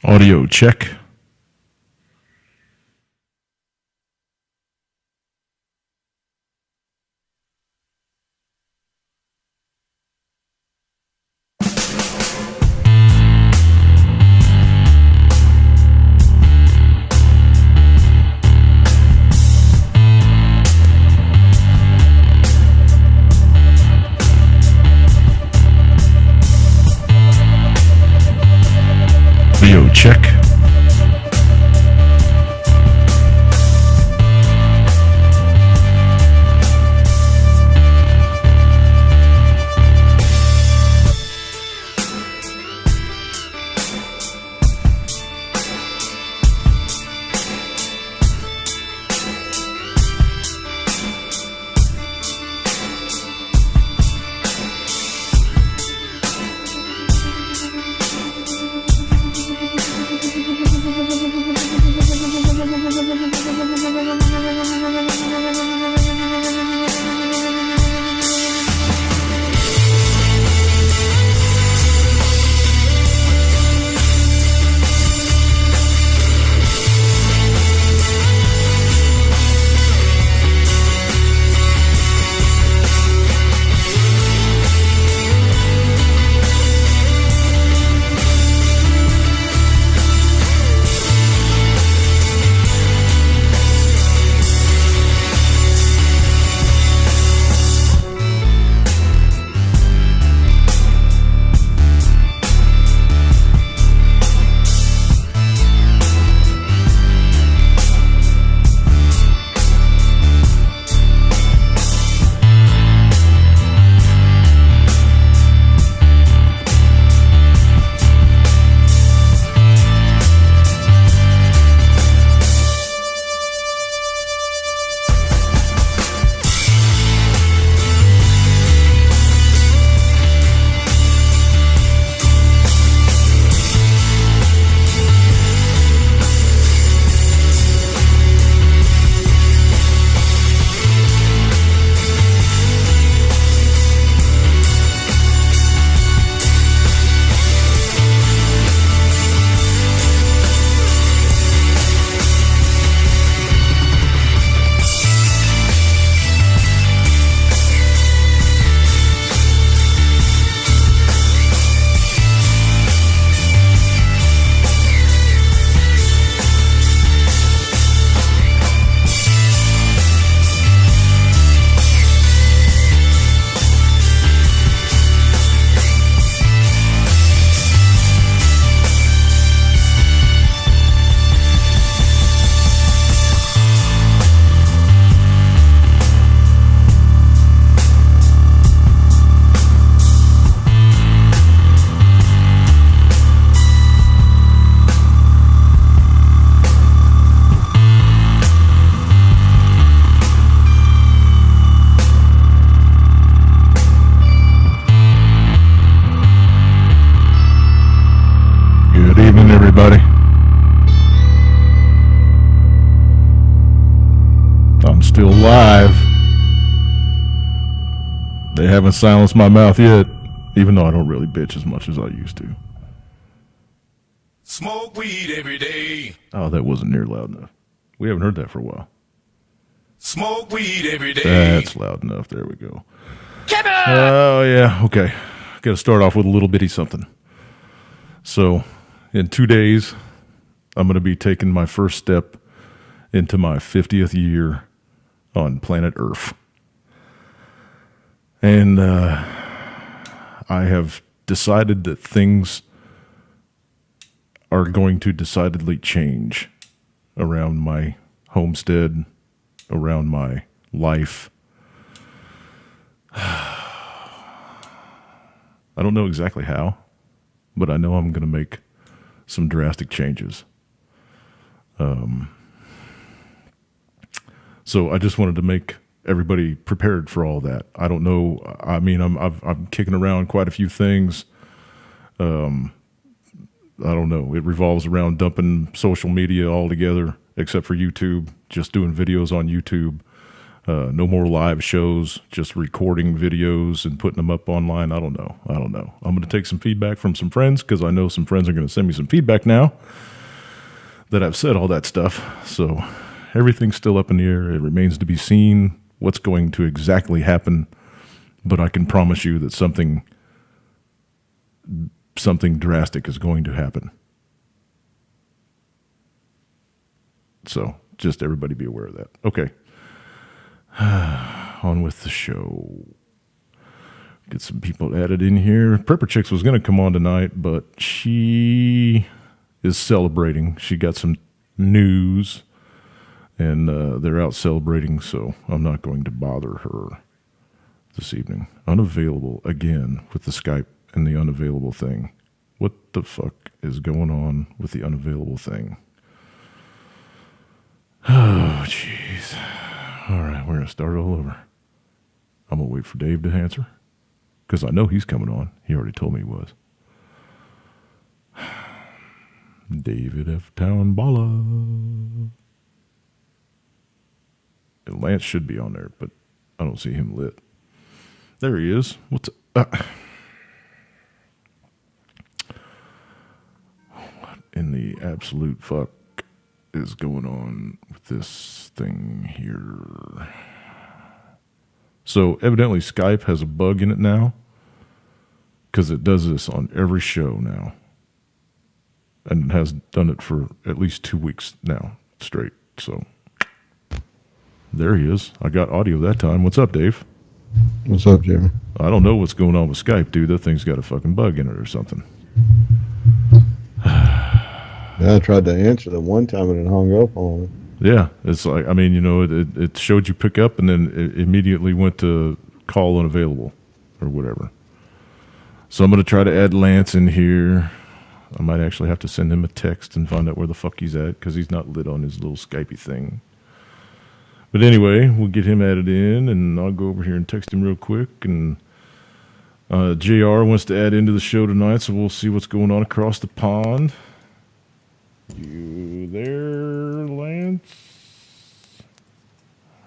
Audio check. Audio check. Good evening, everybody. I'm still live. They haven't silenced my mouth yet, even though I don't really bitch as much as I used to. Smoke weed every day. Oh, that wasn't near loud enough. We haven't heard that for a while. Smoke weed every day. That's loud enough. There we go. Oh, yeah. Okay. Got to start off with a little bitty something. So, in 2 days, I'm going to be taking my first step into my 50th year on planet Earth. And I have decided that things are going to decidedly change around my homestead, around my life. I don't know exactly how, but I know I'm going to make some drastic changes. So I just wanted to make everybody prepared for all that. I don't know. I mean, I'm kicking around quite a few things. I don't know. It revolves around dumping social media altogether, except for YouTube, just doing videos on YouTube. No more live shows, just recording videos and putting them up online. I don't know. I'm going to take some feedback from some friends because I know some friends are going to send me some feedback now that I've said all that stuff. So everything's still up in the air. It remains to be seen what's going to exactly happen. But I can promise you that something drastic is going to happen. So just everybody be aware of that. Okay. On with the show. Get some people added in here. Prepper Chicks was going to come on tonight, but she is celebrating. She got some news, and they're out celebrating, so I'm not going to bother her this evening. Unavailable again with the Skype and the unavailable thing. What the fuck is going on with the unavailable thing? Oh, jeez. All right, we're going to start all over. I'm going to wait for Dave to answer because I know he's coming on. He already told me he was. David F. Town Balla. Lance should be on there, but I don't see him lit. There he is. What's what in the absolute fuck is going on with this thing here? So evidently Skype has a bug in it now because it does this on every show now, and it has done it for at least 2 weeks now straight. So there he is. I got audio that time. What's up, Dave? What's up, Jimmy? I don't know what's going on with Skype, dude. That thing's got a fucking bug in it or something. Yeah, I tried to answer that one time and it hung up on me. Yeah, it's like, I mean, you know, it showed you pick up and then it immediately went to call unavailable or whatever. So I'm going to try to add Lance in here. I might actually have to send him a text and find out where the fuck he's at because he's not lit on his little Skypey thing. But anyway, we'll get him added in and I'll go over here and text him real quick. And JR wants to add into the show tonight, so we'll see what's going on across the pond. You there, Lance?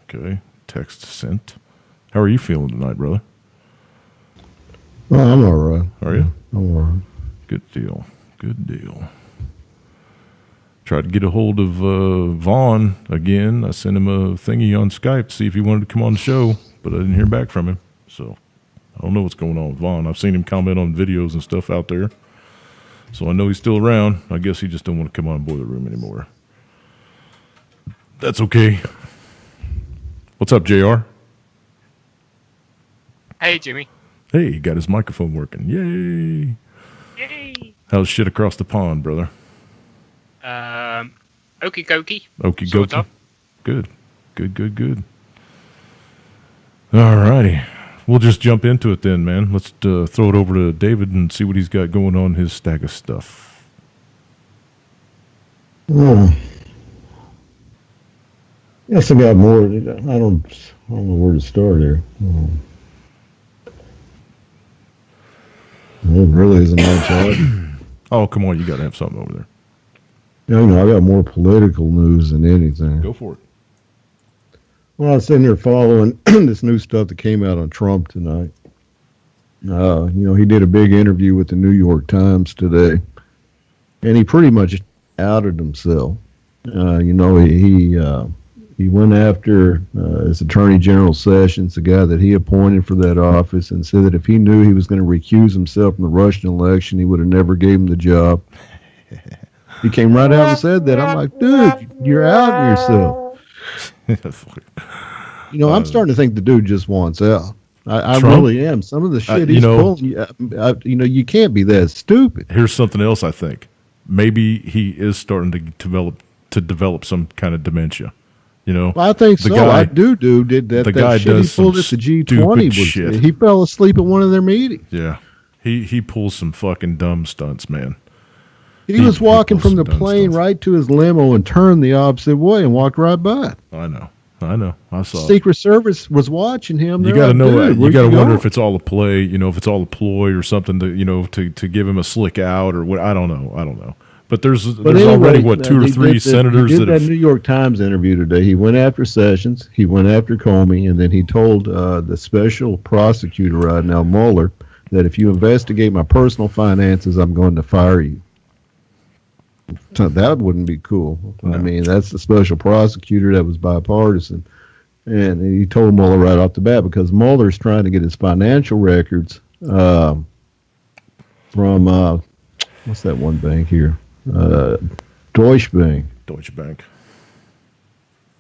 Okay, text sent. How are you feeling tonight, brother? Well, I'm all right. Are you? I'm all right. Good deal. Good deal. Tried to get a hold of Vaughn again. I sent him a thingy on Skype to see if he wanted to come on the show, but I didn't hear back from him. So I don't know what's going on with Vaughn. I've seen him comment on videos and stuff out there. So I know he's still around. I guess he just don't want to come on Boiler Room anymore. That's okay. What's up, JR? Hey, Jimmy. Hey, he got his microphone working. Yay. Yay. How's shit across the pond, brother? Okie dokie. Okie Sort dokie. of. Good. Good. All righty. We'll just jump into it then, man. Let's throw it over to David and see what he's got going on his stack of stuff. Yes, I got more. I don't know where to start here. There really isn't much on it. Oh, come on. You got to have something over there. You know, I got more political news than anything. Go for it. Well, I was sitting there following this new stuff that came out on Trump tonight. You know, he did a big interview with the New York Times today, and he pretty much outed himself. You know, he went after his Attorney General Sessions, the guy that he appointed for that office, and said that if he knew he was going to recuse himself from the Russian election, he would have never gave him the job. He came right out and said that. I'm like, dude, you're outing yourself. You know, I'm starting to think the dude just wants out. I really am. Some of the shit he's pulling, you know, you can't be that stupid. Here's something else I think. Maybe he is starting to develop some kind of dementia. You know, well, I think so. I do did that. The that guy shit does he pulled some at the G20 shit. He fell asleep at one of their meetings. Yeah, he pulls some fucking dumb stunts, man. He was walking from the plane right to his limo and turned the opposite way and walked right by it. I know. I saw. Secret Service was watching him. You got to know that. You got to wonder if it's all a play. You know, if it's all a ploy or something to, you know, to give him a slick out or what. I don't know. But there's But already anyway, what 2 or he 3 did senators he that did that have. New York Times interview today. He went after Sessions, he went after Comey, and then he told the special prosecutor right now, Mueller, that if you investigate my personal finances, I'm going to fire you. So that wouldn't be cool. No. I mean, that's the special prosecutor that was bipartisan. And he told Mueller right off the bat because Mueller's trying to get his financial records from, what's that one bank here? Deutsche Bank. Deutsche Bank.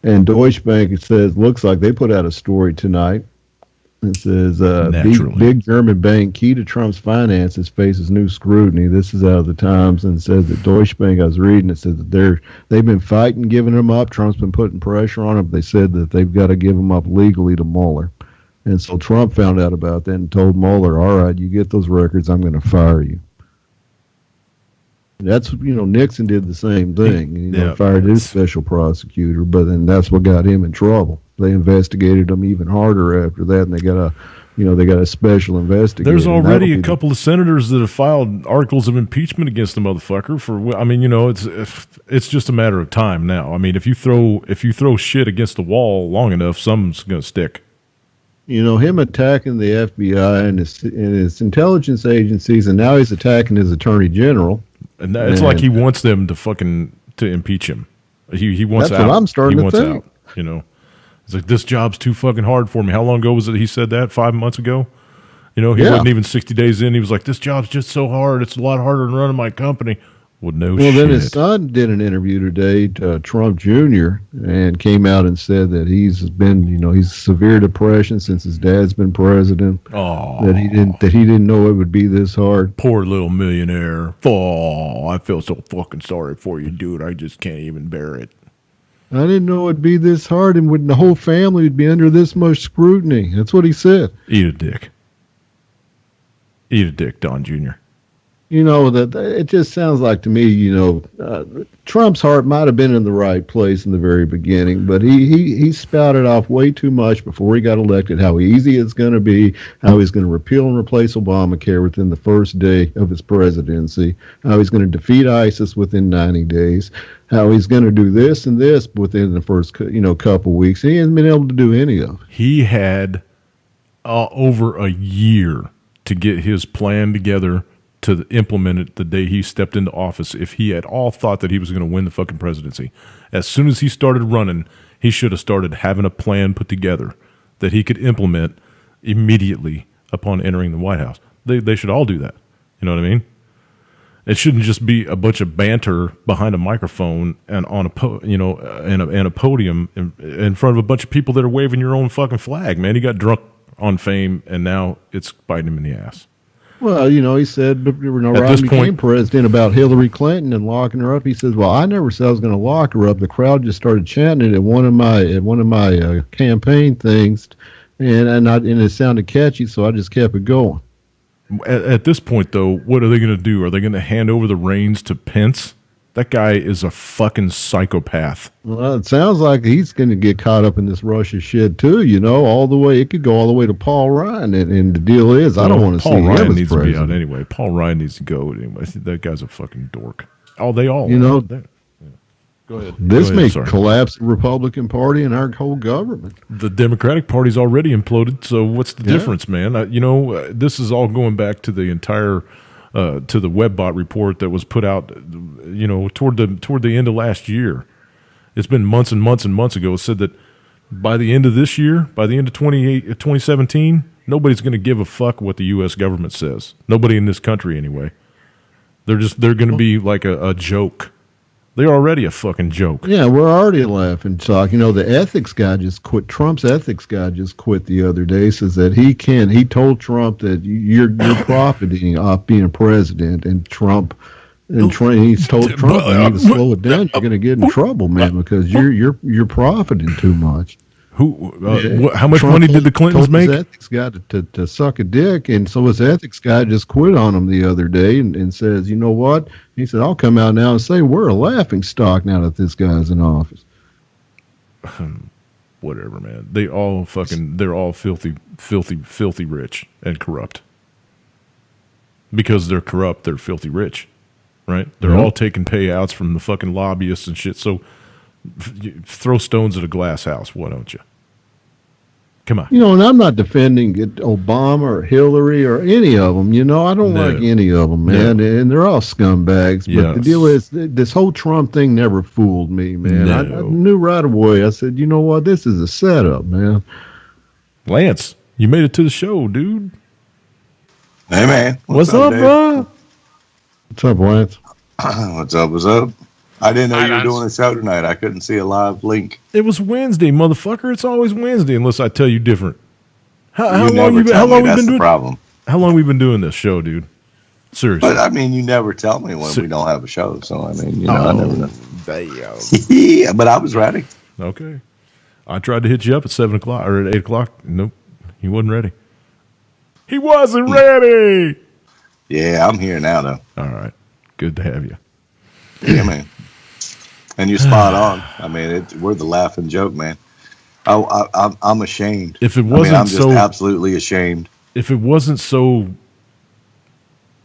And Deutsche Bank, it says, looks like they put out a story tonight. It says, big German bank key to Trump's finances faces new scrutiny. This is out of the Times, and it says that Deutsche Bank, I was reading, it says that they've been fighting, giving them up. Trump's been putting pressure on them. They said that they've got to give them up legally to Mueller. And so Trump found out about that and told Mueller, all right, you get those records, I'm going to fire you. That's, Nixon did the same thing. Fired his special prosecutor, but then that's what got him in trouble. They investigated him even harder after that, and they got a special investigator. There's already a couple of senators that have filed articles of impeachment against the motherfucker for. I mean, it's just a matter of time now. I mean, if you throw shit against the wall long enough, something's gonna stick. Him attacking the FBI and his intelligence agencies, and now he's attacking his attorney general. And it's like he wants them to impeach him. He wants that's out. What I'm starting he wants to think. out. It's like, this job's too fucking hard for me. How long ago was it he said that? 5 months ago? He wasn't even 60 days in. He was like, this job's just so hard. It's a lot harder than running my company. Well, shit. Then his son did an interview today to Trump Jr. and came out and said that he's severe depression since his dad's been president. Oh, that he didn't know it would be this hard. Poor little millionaire. Oh, I feel so fucking sorry for you, dude. I just can't even bear it. I didn't know it'd be this hard, and the whole family would be under this much scrutiny. That's what he said. Eat a dick. Eat a dick, Don Jr. That it just sounds like to me, Trump's heart might have been in the right place in the very beginning, but he spouted off way too much before he got elected, how easy it's going to be, how he's going to repeal and replace Obamacare within the first day of his presidency, how he's going to defeat ISIS within 90 days, how he's going to do this and this within the first, couple weeks. He hasn't been able to do any of it. He had over a year to get his plan together to implement it the day he stepped into office. If he at all thought that he was going to win the fucking presidency, as soon as he started running, he should have started having a plan put together that he could implement immediately upon entering the White House. They should all do that. You know what I mean? It shouldn't just be a bunch of banter behind a microphone and on a podium in front of a bunch of people that are waving your own fucking flag. Man, he got drunk on fame, and now it's biting him in the ass. Well, he said Romney became president about Hillary Clinton and locking her up. He says, "Well, I never said I was going to lock her up. The crowd just started chanting it at one of my campaign things, and it sounded catchy, so I just kept it going." At this point, though, what are they going to do? Are they going to hand over the reins to Pence? That guy is a fucking psychopath. Well, it sounds like he's going to get caught up in this Russia shit too. All the way it could go all the way to Paul Ryan, and the deal is, I don't want to see him as Paul Ryan needs president. to be out anyway. Paul Ryan needs to go anyway. That guy's a fucking dork. Oh, they all. Go ahead. This may collapse the Republican Party and our whole government. The Democratic Party's already imploded, so what's the difference, man? This is all going back to the entire to the WebBot report that was put out, toward the end of last year. It's been months and months and months ago. It said that by the end of this year, by the end of 2017, nobody's going to give a fuck what the U.S. government says. Nobody in this country, anyway. They're going to be like a joke. They're already a fucking joke. Yeah, we're already a laughing stock. The ethics guy just quit. Trump's ethics guy just quit the other day. Says that he told Trump that you're profiting off being a president, and he's told Trump you need to slow it down. You're going to get in trouble, man, because you're profiting too much. How much money did the Clintons told make? His ethics guy to suck a dick, and so his ethics guy just quit on him the other day and says, you know what? He said, I'll come out now and say we're a laughing stock now that this guy's in office. Whatever, man. They're all filthy, filthy, filthy rich and corrupt. Because they're corrupt, they're filthy rich. right? They're Yeah. all taking payouts from the fucking lobbyists and shit. So you throw stones at a glass house, why don't you? Come on. You know, and I'm not defending Obama or Hillary or any of them. You know, I don't No. like any of them, man. And they're all scumbags. But the Yes. deal is, this whole Trump thing never fooled me, man. I No. knew right away. I said, you know what? This is a setup, man. Lance, you made it to the show, dude. Hey man, What's up, Dave? bro? What's up, Lance? What's up? What's up? I didn't know Hi, you were Lance. doing a show tonight. I couldn't see a live link. It was Wednesday, motherfucker. It's always Wednesday unless I tell you different. How You long never you been, tell how long me. we That's been the doing? problem. How long we been doing this show, dude? Seriously. But I mean, you never tell me when So- we don't have a show. So I mean, you know, I never know. damn. Yeah, but I was ready. Okay. I tried to hit you up at 7 o'clock or at 8 o'clock. Nope. He wasn't ready. He wasn't ready. Yeah, I'm here now though. All right. Good to have you. Yeah, man. And you're spot on. I mean, we're the laughing joke, man. I'm ashamed. If it I mean, wasn't I'm just so absolutely ashamed. if it wasn't so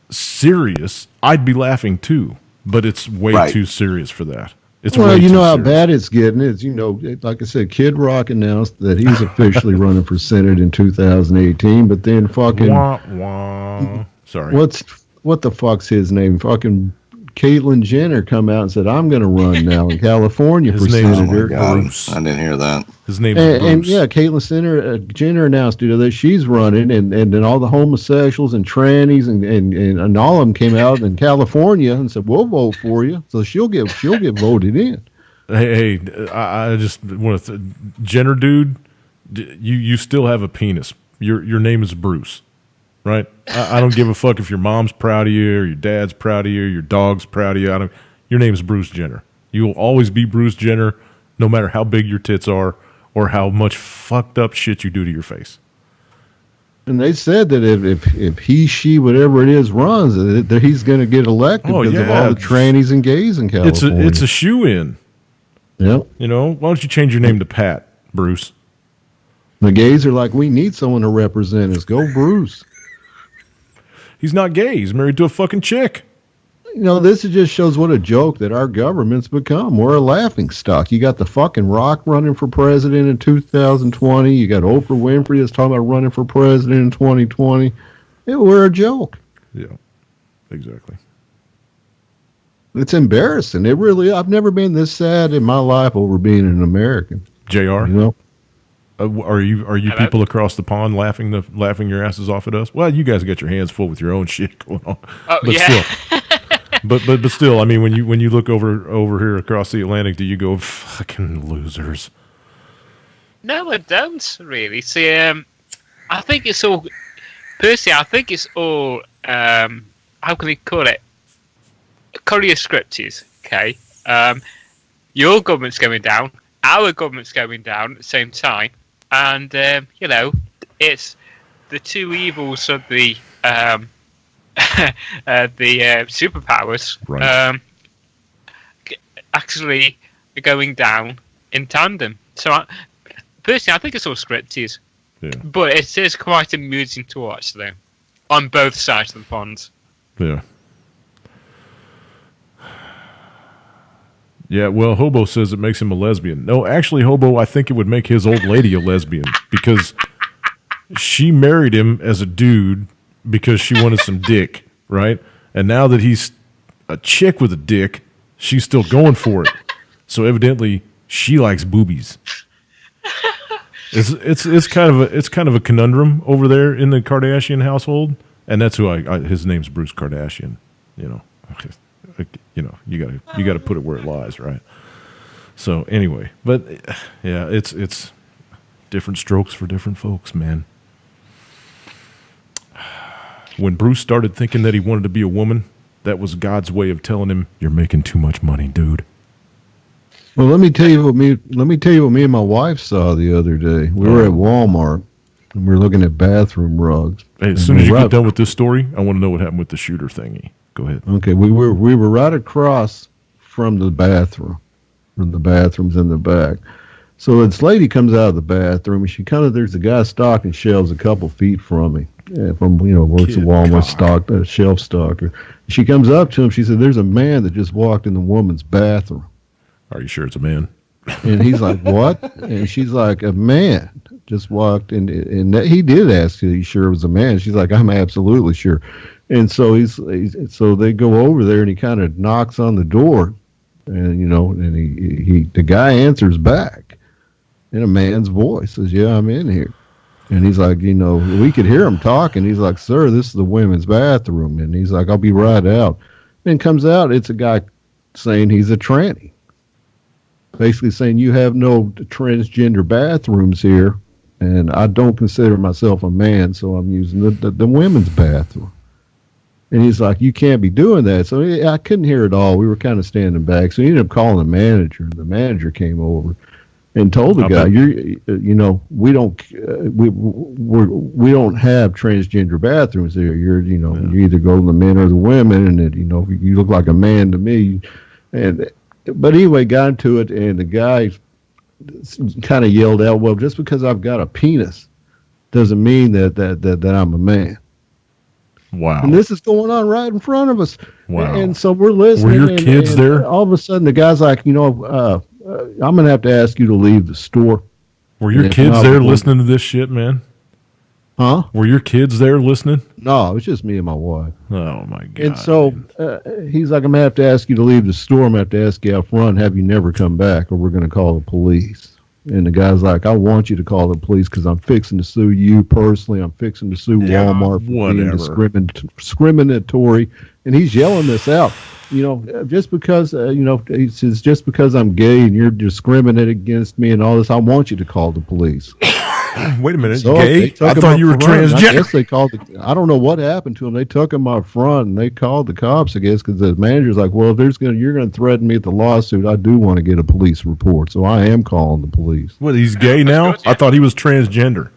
serious, I'd be laughing too. But it's way Right. too serious for that. It's Well, way you too know how serious. bad it's getting. It's, you know, like I said, Kid Rock announced that he's officially running for Senate in 2018, but then fucking, Wah, wah. Sorry. what the fuck's his name? Fucking Caitlyn Jenner come out and said, I'm going to run now in California His for name is Oh my senator. God, Bruce. I didn't hear that. His name is Bruce. And yeah, Caitlyn Jenner announced, you know, that she's running, and then all the homosexuals and trannies and all of them came out in California and said, "We'll vote for you." So she'll get voted in. Hey, I just want to, Jenner, dude. You still have a penis. Your name is Bruce, right? I don't give a fuck if your mom's proud of you or your dad's proud of you, or your dog's proud of you. Your name is Bruce Jenner. You will always be Bruce Jenner, no matter how big your tits are or how much fucked up shit you do to your face. And they said that if he, she, whatever it is, runs, that he's going to get elected Oh, because of yeah. all the trannies and gays in California. It's a shoe in. Yep. You know, why don't you change your name to Pat, Bruce? The gays are like, we need someone to represent us. Go, Bruce. He's not gay. He's married to a fucking chick. You know, this just shows what a joke that our government's become. We're a laughing stock. You got the fucking Rock running for president in 2020. You got Oprah Winfrey that's talking about running for president in 2020. Yeah, we're a joke. Yeah, exactly. It's embarrassing. It really. I've never been this sad in my life over being an American. JR, You know. are you Hello? people across the pond laughing your asses off at us? Well, you guys got your hands full with your own shit going on. Oh, but yeah. still, but still, I mean, when you look over here across the Atlantic, do you go fucking losers? No, I don't really. See, I think it's all. Personally, I think it's all. How can we call it? Courier scripted. Okay. Your government's going down. Our government's going down at the same time, and you know, it's the two evils of the superpowers. Right. Actually going down in tandem. So, personally, I think it's all scripted. Yeah, But it is quite amusing to watch, though, on both sides of the pond. yeah, yeah. Well, Hobo says it makes him a lesbian. No, actually, Hobo, I think it would make his old lady a lesbian because she married him as a dude because she wanted some dick, right? And now that he's a chick with a dick, she's still going for it. So evidently, she likes boobies. It's kind of a conundrum over there in the Kardashian household, and that's who his name's Bruce Kardashian. You know, you gotta put it where it lies, right? So anyway, but yeah, it's different strokes for different folks, man. When Bruce started thinking that he wanted to be a woman, that was God's way of telling him, "You're making too much money, dude." Well, let me tell you what me and my wife saw the other day. We were at Walmart and we were looking at bathroom rugs. Hey, as soon as you get done with this story, I want to know what happened with the shooter thingy. Go ahead. Okay, we were right across from the bathroom, from the bathrooms in the back. So this lady comes out of the bathroom, and there's a guy stocking shelves a couple feet from me, from works at Walmart, shelf stocker. She comes up to him. She said, "There's a man that just walked in the woman's bathroom." Are you sure it's a man? And he's like, "What?" And she's like, "A man just walked in." And he did ask, "Are you sure it was a man?" She's like, "I'm absolutely sure." And so so they go over there, and he kind of knocks on the door, and the guy answers back in a man's voice, says, "Yeah, I'm in here." And he's like, we could hear him talking. He's like, "Sir, this is the women's bathroom." And he's like, "I'll be right out." And comes out, it's a guy saying he's a tranny. Basically saying, "You have no transgender bathrooms here, and I don't consider myself a man, so I'm using the women's bathroom." And he's like, "You can't be doing that." So I couldn't hear it all. We were kind of standing back. So he ended up calling the manager. The manager came over and told the guy, "We don't have transgender bathrooms here. You either go to the men or the women, and you look like a man to me." But anyway, got into it, and the guy kind of yelled out, "Well, just because I've got a penis doesn't mean that I'm a man." Wow. And this is going on right in front of us. Wow. And so we're listening. Were your kids there? All of a sudden, the guy's like, "I'm going to have to ask you to leave the store." Were your kids there listening to this shit, man? Huh? Were your kids there listening? No, it was just me and my wife. Oh, my God. And so he's like, "I'm going to have to ask you to leave the store. I'm going to have to ask you out front, have you never come back, or we're going to call the police." And the guy's like, "I want you to call the police because I'm fixing to sue you personally. I'm fixing to sue Walmart for being discriminatory." And he's yelling this out. Just because, he says, "Just because I'm gay and you're discriminating against me and all this, I want you to call the police." Wait a minute, So gay? I thought you were transgender. I guess they called I don't know what happened to him. They took him up front and they called the cops, I guess, because the manager's like, "Well, if you're going to threaten me with the lawsuit, I do want to get a police report." So I am calling the police. What, he's gay now? I thought he was transgender.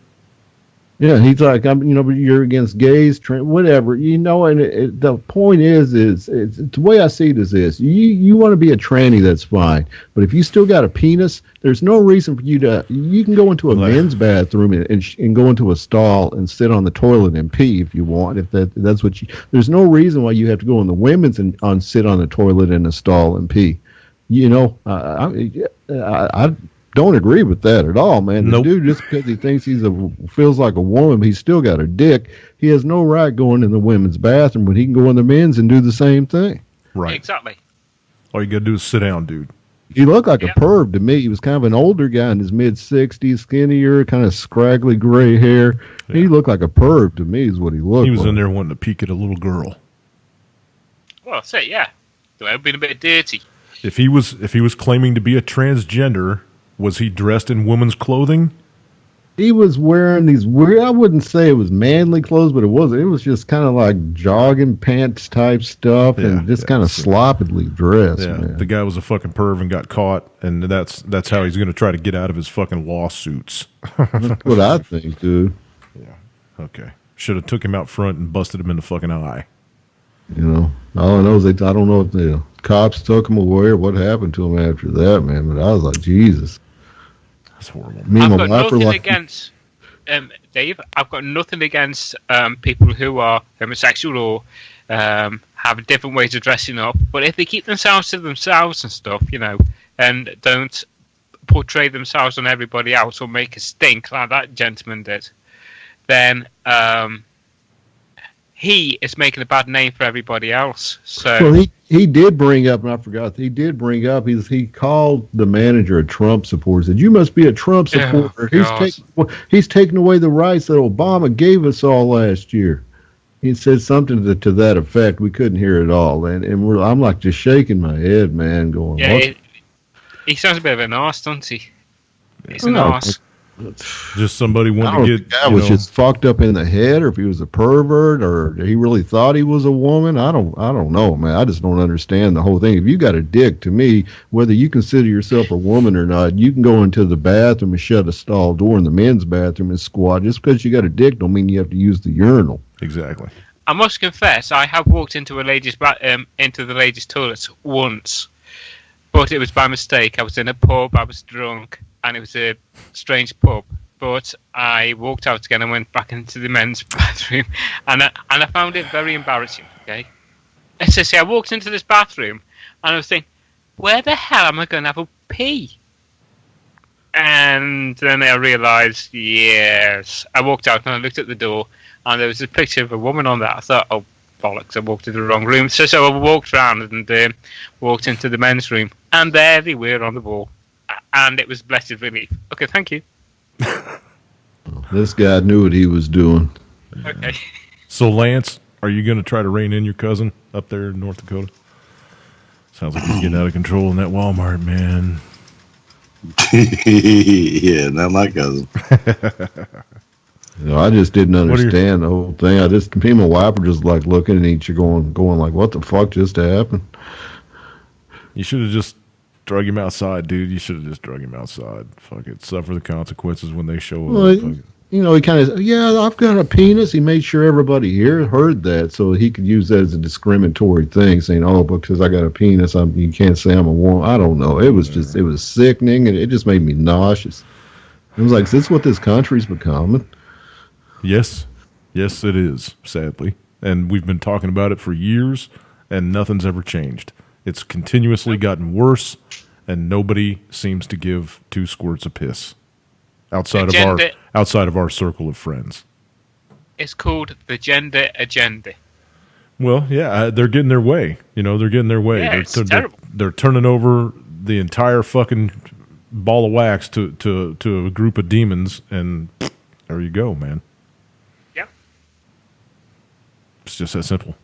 Yeah, he's like, but you're against gays, whatever, and the point is the way I see it is this: you want to be a tranny, that's fine, but if you still got a penis, there's no reason for you can go into a men's bathroom and go into a stall and sit on the toilet and pee if you want. If that's what there's no reason why you have to go in the women's and sit on the toilet in a stall and pee. I don't agree with that at all, man. Nope. The dude, just because he thinks feels like a woman, but he's still got a dick, he has no right going in the women's bathroom, but he can go in the men's and do the same thing. Right. Exactly. All you got to do is sit down, dude. He looked like a perv to me. He was kind of an older guy in his mid-60s, skinnier, kind of scraggly gray hair. Yeah. He looked like a perv to me is what he looked like. He was in there wanting to peek at a little girl. Well, say, yeah. It would have been a bit dirty. If he was claiming to be a transgender, was he dressed in woman's clothing? He was wearing these weird, I wouldn't say it was manly clothes, but it was just kind of like jogging pants type stuff and just kind of sloppily dressed. Yeah, man. The guy was a fucking perv and got caught, and that's how he's going to try to get out of his fucking lawsuits. That's what I think, dude. Yeah. Okay. Should have took him out front and busted him in the fucking eye. All I know is I don't know if the cops took him away or what happened to him after that, man. But I was like, Jesus. That's horrible. I've got nothing against Dave. I've got nothing against people who are homosexual or have different ways of dressing up. But if they keep themselves to themselves and stuff, and don't portray themselves on everybody else or make a stink like that gentleman did, then he is making a bad name for everybody else. So well, he did bring up, and I forgot, he did bring up, he called the manager a Trump supporter. He said, "You must be a Trump supporter. He's taking away the rights that Obama gave us all last year." He said something to that effect. We couldn't hear it all. And I'm like just shaking my head, man, going, yeah, he sounds a bit of an arse, doesn't he? He's an arse. Just somebody wanted to get. The guy was just fucked up in the head, or if he was a pervert, or he really thought he was a woman. I don't know, man. I just don't understand the whole thing. If you got a dick, to me, whether you consider yourself a woman or not, you can go into the bathroom and shut a stall door in the men's bathroom and squat. Just because you got a dick, don't mean you have to use the urinal. Exactly. I must confess, I have walked into into the ladies' toilets once, but it was by mistake. I was in a pub, I was drunk, and it was a strange pub. But I walked out again and went back into the men's bathroom, and I found it very embarrassing. Okay, so see, I walked into this bathroom, and I was thinking, where the hell am I going to have a pee? And then I realised, yes. I walked out and I looked at the door, and there was a picture of a woman on that. I thought, oh, bollocks, I walked into the wrong room. So I walked around and walked into the men's room, and there they were on the wall. And it was blessed relief. Okay, thank you. This guy knew what he was doing. Okay. So, Lance, are you going to try to rein in your cousin up there in North Dakota? Sounds like he's getting out of control in that Walmart, man. Yeah, not my cousin. I just didn't understand the whole thing. Me and my wife were just like looking at each other, going like, "What the fuck just happened?" You should have just drug him outside, dude. You should have just drug him outside. Fuck it. Suffer the consequences when they show up. Well, he kind of, yeah, I've got a penis. He made sure everybody here heard that, so he could use that as a discriminatory thing, saying, "Oh, because I got a penis, you can't say I'm a woman." I don't know. It was just, it was sickening, and it just made me nauseous. It was like, is this what this country's becoming? Yes. Yes, it is, sadly. And we've been talking about it for years, and nothing's ever changed. It's continuously gotten worse, and nobody seems to give two squirts of piss outside of our circle of friends. It's called the gender agenda. Well, yeah, they're getting their way. They're getting their way. Yeah, it's terrible. They're turning over the entire fucking ball of wax to a group of demons, and there you go, man. Yep. It's just that simple.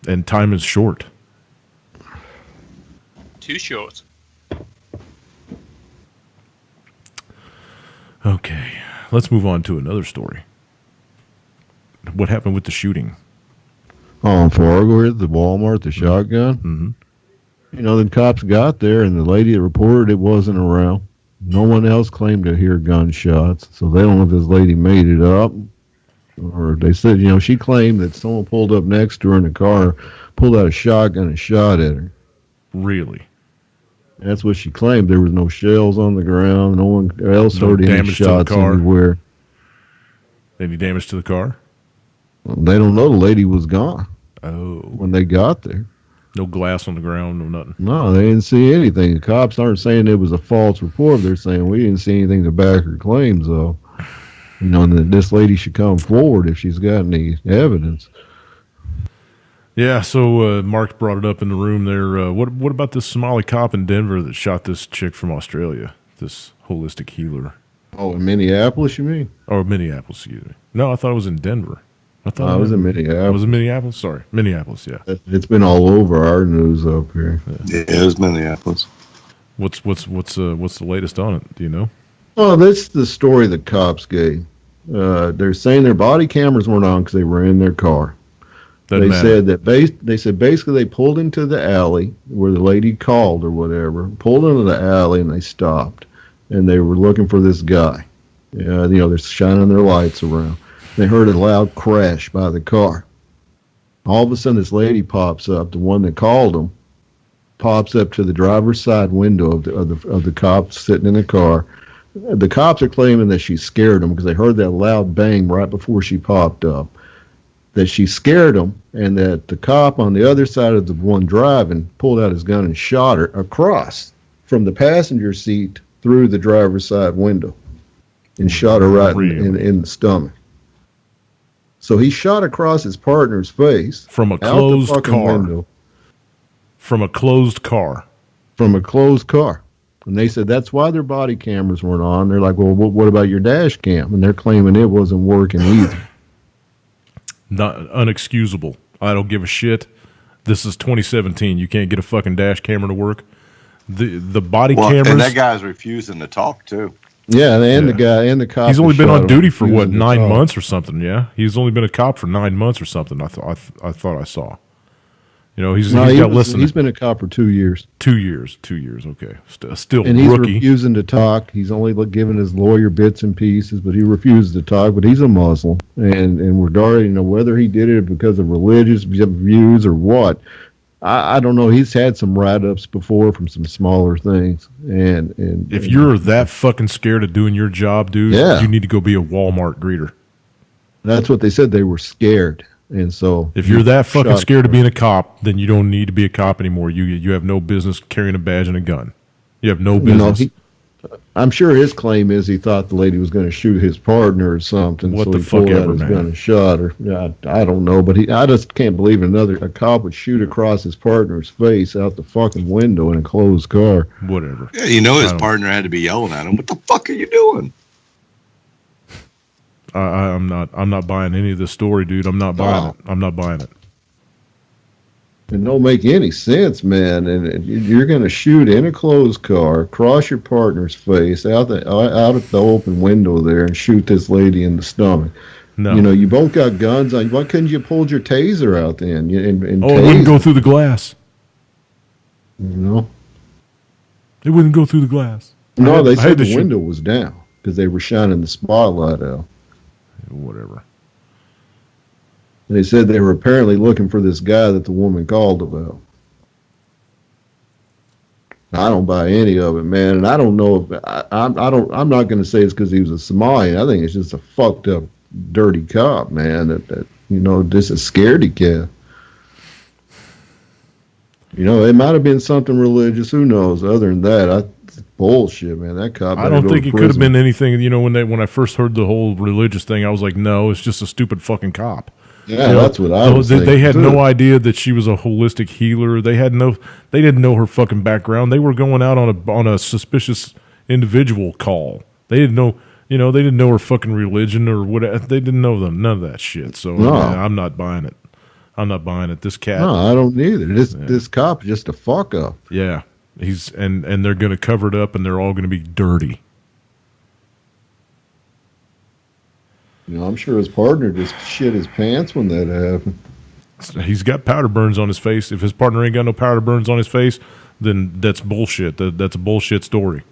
And time is short. Too short. Okay, let's move on to another story. What happened with the shooting? Oh, in Fargo, at the Walmart, the shotgun. Mm-hmm. The cops got there, and the lady that reported it wasn't around. No one else claimed to hear gunshots, so they don't know if this lady made it up. Or they said, she claimed that someone pulled up next to her in the car, pulled out a shotgun and shot at her. Really? That's what she claimed. There was no shells on the ground. No one else heard any shots anywhere. Any damage to the car? Well, they don't know. The lady was gone. Oh. When they got there. No glass on the ground, no nothing. No, they didn't see anything. The cops aren't saying it was a false report. They're saying we didn't see anything to back her claims, though. And that this lady should come forward if she's got any evidence. Yeah, so Mark brought it up in the room there. What about this Somali cop in Denver that shot this chick from Australia, this holistic healer? Oh, in Minneapolis, you mean? Or Minneapolis, excuse me. No, I thought it was in Denver. I thought it was in Minneapolis. It was in Minneapolis? Sorry. Minneapolis, yeah. It's been all over our news up here. Yeah, it was Minneapolis. What's the latest on it? Do you know? Oh, that's the story the cops gave. They're saying their body cameras weren't on because they were in their car. They said basically they pulled into the alley where the lady called or whatever, pulled into the alley and they stopped, and they were looking for this guy. They're shining their lights around. They heard a loud crash by the car. All of a sudden, this lady pops up. The one that called them pops up to the driver's side window of the cop sitting in the car. The cops are claiming that she scared them because they heard that loud bang right before she popped up. That she scared them, and that the cop on the other side of the one driving pulled out his gun and shot her across from the passenger seat through the driver's side window and shot her right in the stomach. So he shot across his partner's face from a closed car. Window. From a closed car. From a closed car. And they said that's why their body cameras weren't on. They're like, well, what about your dash cam? And they're claiming it wasn't working either. Not unexcusable. I don't give a shit. This is 2017. You can't get a fucking dash camera to work. The body cameras. And that guy's refusing to talk too. Yeah, the guy and the cop. He's only been on duty for 9 months or something. Yeah, he's only been a cop for 9 months or something. I thought I saw. He's got listened. He's been a cop for 2 years. 2 years. 2 years. Okay, still and he's rookie. Refusing to talk. He's only giving his lawyer bits and pieces, but he refuses to talk. But he's a Muslim, and regarding whether he did it because of religious views or what, I don't know. He's had some write-ups before from some smaller things, and If you're that fucking scared of doing your job, dude, Yeah. you need to go be a Walmart greeter. that's what they said. They were scared, and so If you're that fucking shot- scared of being a cop, then you don't need to be a cop anymore. You have no business carrying a badge and a gun. You have no You know, business. I'm sure his claim is he thought the lady was going to shoot his partner or something. What so the he fuck pulled out ever, his man. gun and shot her. I don't know, but I just can't believe a cop would shoot across his partner's face out the fucking window in a closed car. Whatever. Yeah, you know his I don't- partner had to be yelling at him. What the fuck are you doing? I'm not buying any of this story, dude. I'm not buying it. I'm not buying it. It don't make any sense, man. And you're going to shoot in a closed car, cross your partner's face out at the open window there, and shoot this lady in the stomach. No. You know, you both got guns on. Why couldn't you pulled your taser out then? And Oh, it wouldn't tased go through the glass. You know? It wouldn't go through the glass. No, I they had said to the shoot- window was down because they were shining the spotlight out. Whatever. They said they were apparently looking for this guy that the woman called about. I don't buy any of it, man, and I don't know if I'm not going to say it's because he was a Somalian. I think it's just a fucked up, dirty cop, man. That just a scaredy cat. You know, it might have been something religious. Who knows? Other than that, it's bullshit, man. That cop. I better don't go think to it could have prison. been anything. You know, when I first heard the whole religious thing, I was like, no, it's just a stupid fucking cop. Yeah, You know, that's what I was they thinking, had too. no idea that she was a holistic healer. They didn't know her fucking background. They were going out on a suspicious individual call. They didn't know, they didn't know her fucking religion or what. They didn't know them. None of that shit. So No. I'm not buying it. I'm not buying it. This cat, No, I don't either. This cop is just a fuck up. yeah, he's and they're going to cover it up, and they're all going to be dirty. You know, I'm sure his partner just shit his pants when that happened. He's got powder burns on his face. If his partner ain't got no powder burns on his face, then that's bullshit. That's a bullshit story.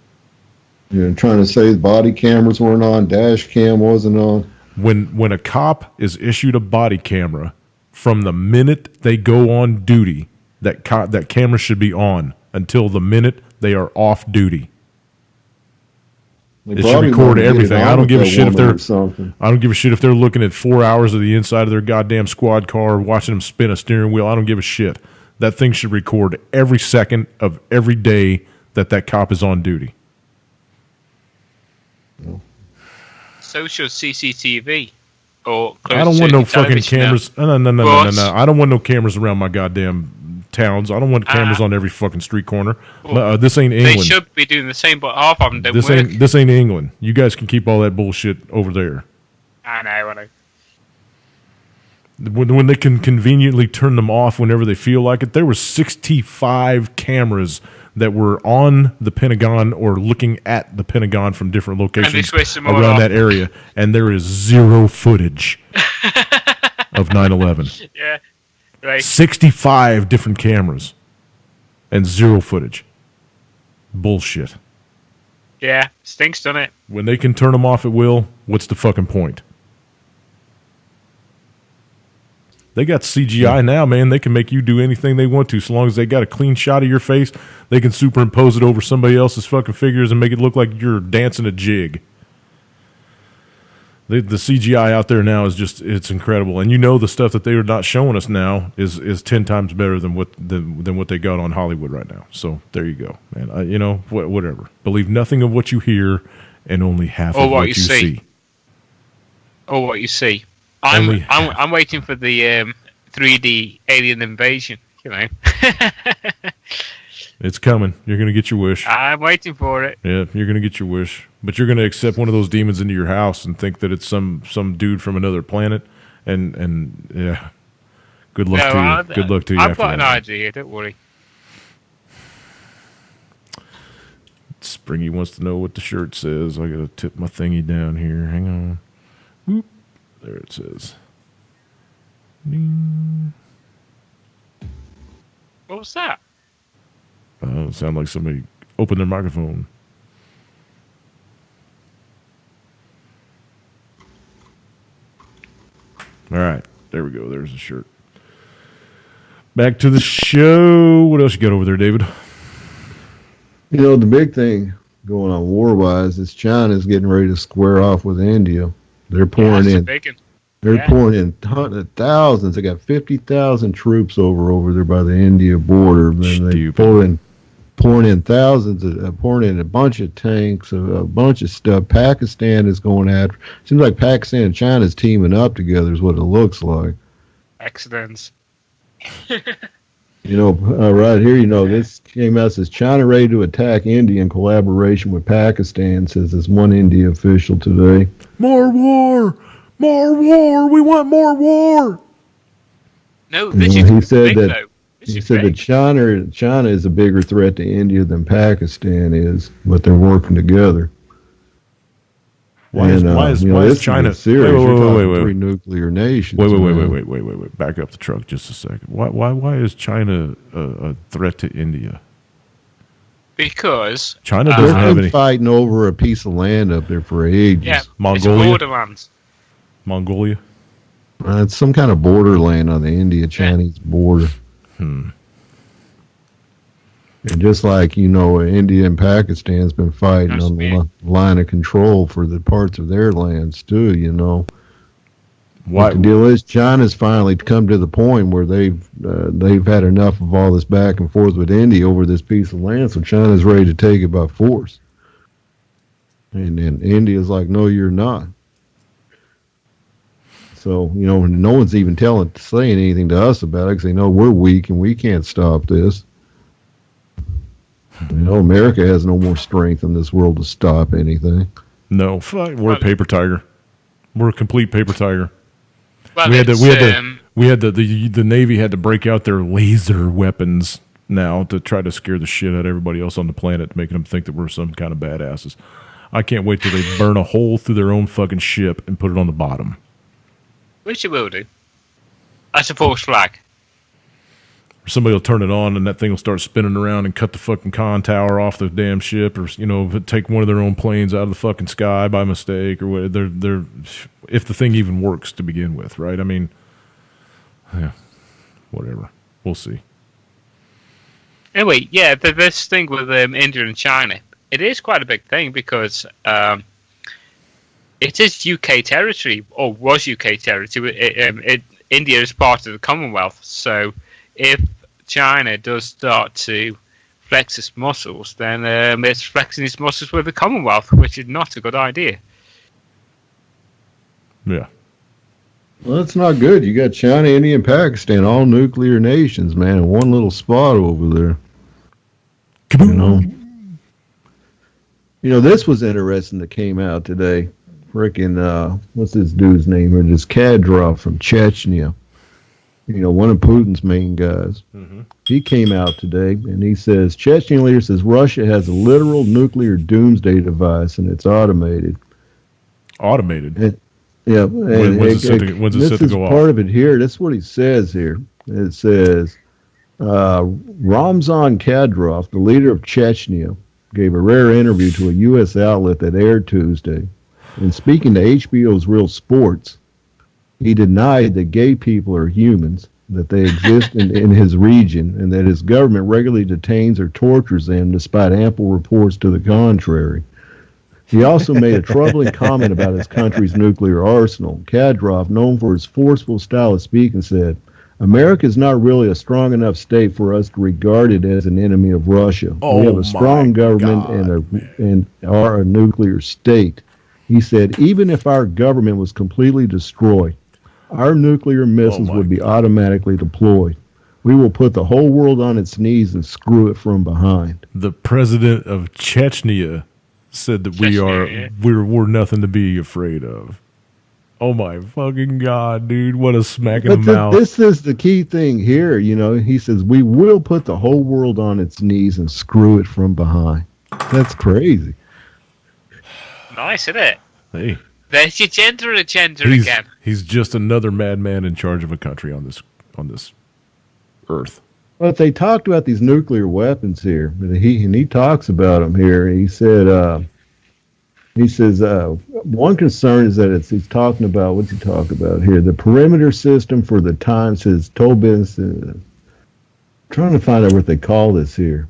You know, trying to say the body cameras weren't on, dash cam wasn't on. When a cop is issued a body camera, from the minute they go on duty, that camera should be on until the minute they are off duty. They It should probably record wanted to get everything. it on I don't with give a that shit if woman they're or something. I don't give a shit if they're looking at 4 hours of the inside of their goddamn squad car, watching them spin a steering wheel. I don't give a shit. That thing should record every second of every day that cop is on duty. So should CCTV. Or I don't want no fucking television now. cameras. No. But- I don't want no cameras around my goddamn towns. I don't want cameras on every fucking street corner. This ain't They England. should be doing the same, but half of them don't This work. ain't England. You guys can keep all that bullshit over there. I know. When they can conveniently turn them off whenever they feel like it. There were 65 cameras that were on the Pentagon or looking at the Pentagon from different locations switched them all around off. that area, and there is zero footage of 9/11. Yeah. Right. 65 different cameras and zero footage. Bullshit. Yeah. Stinks, doesn't it? When they can turn them off at will, what's the fucking point? They got CGI now, man. They can make you do anything they want to, so long as they got a clean shot of your face. They can superimpose it over somebody else's fucking figures and make it look like you're dancing a jig. The CGI out there now is it's incredible, and the stuff that they are not showing us now is 10 times better than what they got on Hollywood right now. So there you go, man. Whatever. Believe nothing of what you hear, and only half of what you see. Or what you see. Only- I'm waiting for the 3D alien invasion. It's coming. You're gonna get your wish. I'm waiting for it. Yeah, you're gonna get your wish, but you're gonna accept one of those demons into your house and think that it's some dude from another planet, and yeah, good luck to you. Good luck to you. I've after got an that. idea. Don't worry. Springy wants to know what the shirt says. I gotta tip my thingy down here. Hang on. Whoop. There it says. Ding. What was that? It sounded like somebody opened their microphone. All right, there we go. There's the shirt. Back to the show. What else you got over there, David? You know, the big thing going on war-wise is China's getting ready to square off with India. They're pouring in. They're pouring in thousands. They got 50,000 troops over there by the India border. Then they pouring in thousands, pouring in a bunch of tanks, a bunch of stuff. Pakistan is going after. Seems like Pakistan and China's teaming up together is what it looks like. Accidents. You know, right here, you know, this came out, says China ready to attack India in collaboration with Pakistan, says this one India official today. More war! More war! We want more war! No, this is he said big, that though. he said that China is a bigger threat to India than Pakistan is, but they're working together. Why is China serious? Wait. Three nuclear nations. Wait. Back up the truck just a second. Why is China a threat to India? Because China doesn't have any fighting over a piece of land up there for ages. Yeah, Mongolia. It's borderlands. Mongolia. It's some kind of borderland on the India-Chinese border. And just like, you know, India and Pakistan's been fighting on the line of control for the parts of their lands too, you know. What the deal is, China's finally come to the point where they've had enough of all this back and forth with India over this piece of land, so China's ready to take it by force. And then India's like, no, you're not. So, you know, no one's even saying anything to us about it because they know we're weak and we can't stop this. You know, America has no more strength in this world to stop anything. No, we're a paper tiger. We're a complete paper tiger. Well, the Navy had to break out their laser weapons now to try to scare the shit out of everybody else on the planet, making them think that we're some kind of badasses. I can't wait till they burn a hole through their own fucking ship and put it on the bottom. Which it will do. As a false flag. Somebody will turn it on and that thing will start spinning around and cut the fucking con tower off the damn ship, or, you know, take one of their own planes out of the fucking sky by mistake, or whatever. They're if the thing even works to begin with, right? I mean, yeah, whatever. We'll see. Anyway, yeah, this thing with India and China, it is quite a big thing because it is UK territory, or was UK territory. India is part of the Commonwealth, so if China does start to flex its muscles, then it's flexing its muscles with the Commonwealth, which is not a good idea. Yeah. Well, that's not good. You got China, India, and Pakistan, all nuclear nations, man, in one little spot over there. Kaboom. You know, this was interesting that came out today. Frickin', what's this dude's name? Or this Kadyrov from Chechnya. You know, one of Putin's main guys. Mm-hmm. He came out today and he says, Chechen leader says Russia has a literal nuclear doomsday device and it's automated. Automated? Yeah. When's it set to go off? Part of it here. That's what he says here. It says, Ramzan Kadyrov, the leader of Chechnya, gave a rare interview to a U.S. outlet that aired Tuesday. And speaking to HBO's Real Sports, he denied that gay people are humans, that they exist in his region, and that his government regularly detains or tortures them despite ample reports to the contrary. He also made a troubling comment about his country's nuclear arsenal. Kadyrov, known for his forceful style of speaking, said, America is not really a strong enough state for us to regard it as an enemy of Russia. We have a strong government and are a nuclear state. He said, even if our government was completely destroyed, our nuclear missiles would be automatically deployed. We will put the whole world on its knees and screw it from behind. The president of Chechnya said that we're nothing to be afraid of. Oh my fucking God, dude. What a smack in the mouth. This is the key thing here. You know, he says, we will put the whole world on its knees and screw it from behind. That's crazy. Nice, isn't it? Hey. There's your gender agenda again. He's just another madman in charge of a country on this earth. But they talked about these nuclear weapons here. He talks about them here. He said, one concern is that he's talking about, what's he talking about here? The perimeter system for the Times has told business trying to find out what they call this here.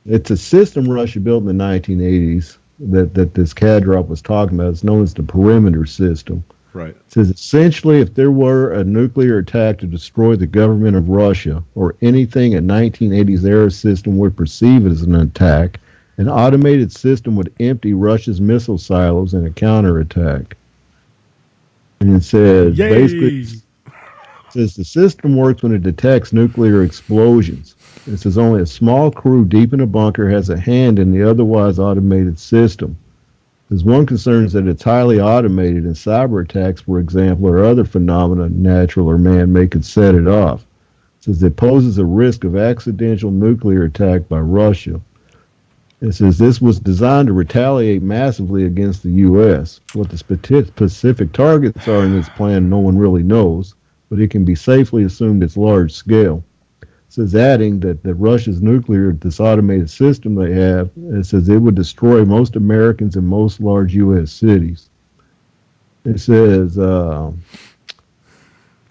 It's a system Russia built in the 1980s that this Kadyrov was talking about. It's known as the perimeter system. Right. It says essentially, if there were a nuclear attack to destroy the government of Russia or anything a 1980s era system would perceive as an attack, an automated system would empty Russia's missile silos in a counterattack. And it says basically, it says the system works when it detects nuclear explosions. It says only a small crew deep in a bunker has a hand in the otherwise automated system. There's one concern is that it's highly automated, and cyber attacks, for example, or other phenomena, natural or man-made, could set it off. It says it poses a risk of accidental nuclear attack by Russia. It says this was designed to retaliate massively against the U.S. What the specific targets are in this plan, no one really knows, but it can be safely assumed it's large scale. It says adding that Russia's nuclear, this automated system they have, it says it would destroy most Americans in most large U.S. cities. It says, God,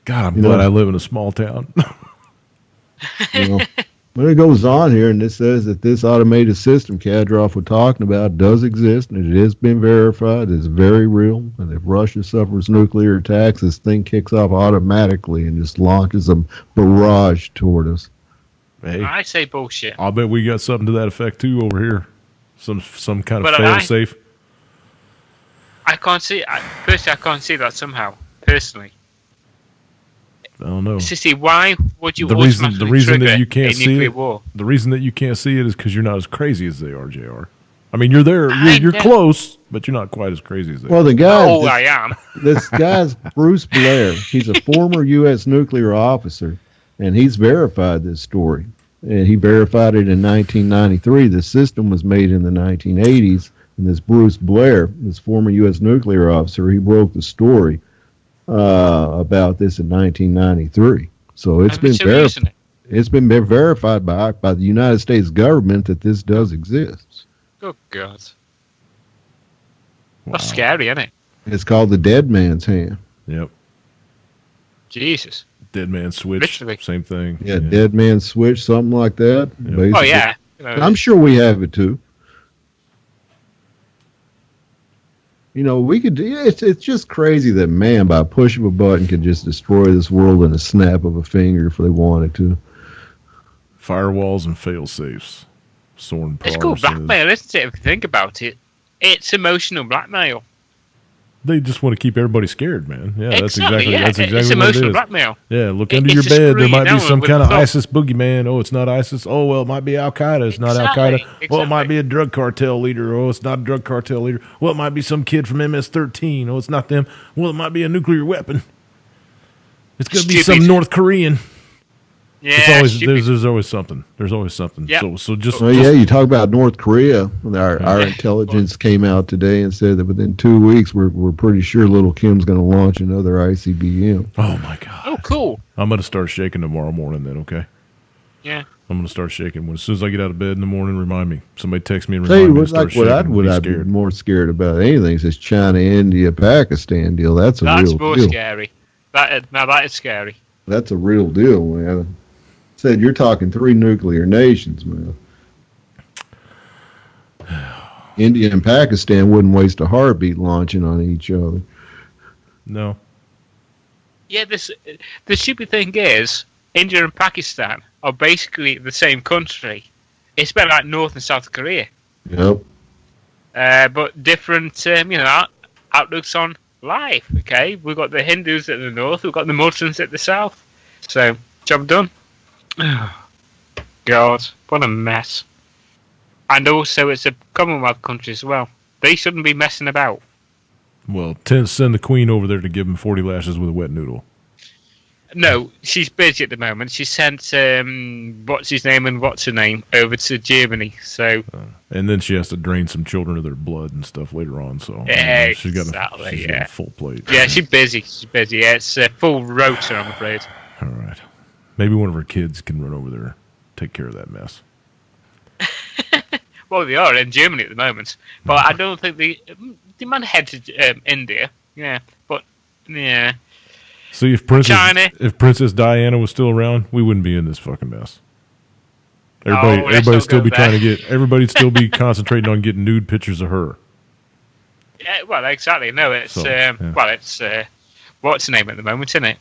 I'm glad I live in a small town. But it goes on here, and it says that this automated system Kadyrov was talking about does exist, and it has been verified. It's very real. And if Russia suffers nuclear attacks, this thing kicks off automatically and just launches a barrage toward us. Hey, I say bullshit. I'll bet we got something to that effect too over here. Some kind of fail-safe. I can't see. Personally, I can't see that somehow. Personally. I don't know. Sissy, why would you the reason that you can't see it, war? The reason that you can't see it is because you're not as crazy as they are, JR. I mean, you're there. You're close, but you're not quite as crazy as they are. Well, the guy. Oh, I am. This guy's Bruce Blair. He's a former U.S. nuclear officer, and he's verified this story. And he verified it in 1993. The system was made in the 1980s, and this Bruce Blair, this former U.S. nuclear officer, he broke the story about this in 1993. So it's been verified by the United States government that this does exist. Oh God, that's scary, isn't it? It's called the Dead Man's Hand. Yep. Jesus. Dead Man Switch. Literally. Same thing. Yeah, Dead Man Switch, something like that. Yep. Oh yeah. I'm sure we have it too. You know, we could. It's just crazy that man, by a push of a button, could just destroy this world in a snap of a finger if they wanted to. Firewalls and fail safes. Soren Parr It's called blackmail, isn't it? If you think about it, it's emotional blackmail. They just want to keep everybody scared, man. Yeah, exactly, that's exactly it's what emotional it is. blackmail. Yeah, look under your bed. There might be some kind of ISIS boogeyman. Oh, it's not ISIS. Oh, well, it might be Al Qaeda. It's not Al Qaeda. Exactly. Well, it might be a drug cartel leader. Oh, it's not a drug cartel leader. Well, it might be some kid from MS-13. Oh, it's not them. Well, it might be a nuclear weapon. It's going to be some North Korean. Yeah, it's always, there's always something. There's always something. Yep. So just. Well, yeah, you talk about North Korea. Our intelligence came out today and said that within 2 weeks, we're pretty sure Little Kim's going to launch another ICBM. Oh my God. Oh, cool. I'm going to start shaking tomorrow morning. Then, okay. Yeah. I'm going to start shaking. As soon as I get out of bed in the morning, remind me. Somebody text me and remind me to start shaking. What I'd be more scared about anything is this China, India, Pakistan deal. That's real deal. That's more scary. That is scary. That's a real deal, man. Said you're talking 3 nuclear nations, man. India and Pakistan wouldn't waste a heartbeat launching on each other. No. Yeah, the stupid thing is, India and Pakistan are basically the same country. It's better like North and South Korea. Yep. But different, outlooks on life. Okay, we've got the Hindus at the north, we've got the Muslims at the south. So, job done. God, what a mess. And also, it's a Commonwealth country as well. They shouldn't be messing about. Well, send the Queen over there to give him 40 lashes with a wet noodle. No, she's busy at the moment. She sent what's his name and what's her name over to Germany. So, and then she has to drain some children of their blood and stuff later on. So she's got a full plate. Yeah, she's busy. Yeah, it's a full rota, I'm afraid. All right. Maybe one of her kids can run over there, take care of that mess. Well, they are in Germany at the moment, but I don't think they might head to India. Yeah, but yeah, See, if Princess Diana was still around, we wouldn't be in this fucking mess. Everybody'd still be everybody'd still be concentrating on getting nude pictures of her. Yeah, well, exactly. No, it's what's the name at the moment, isn't it?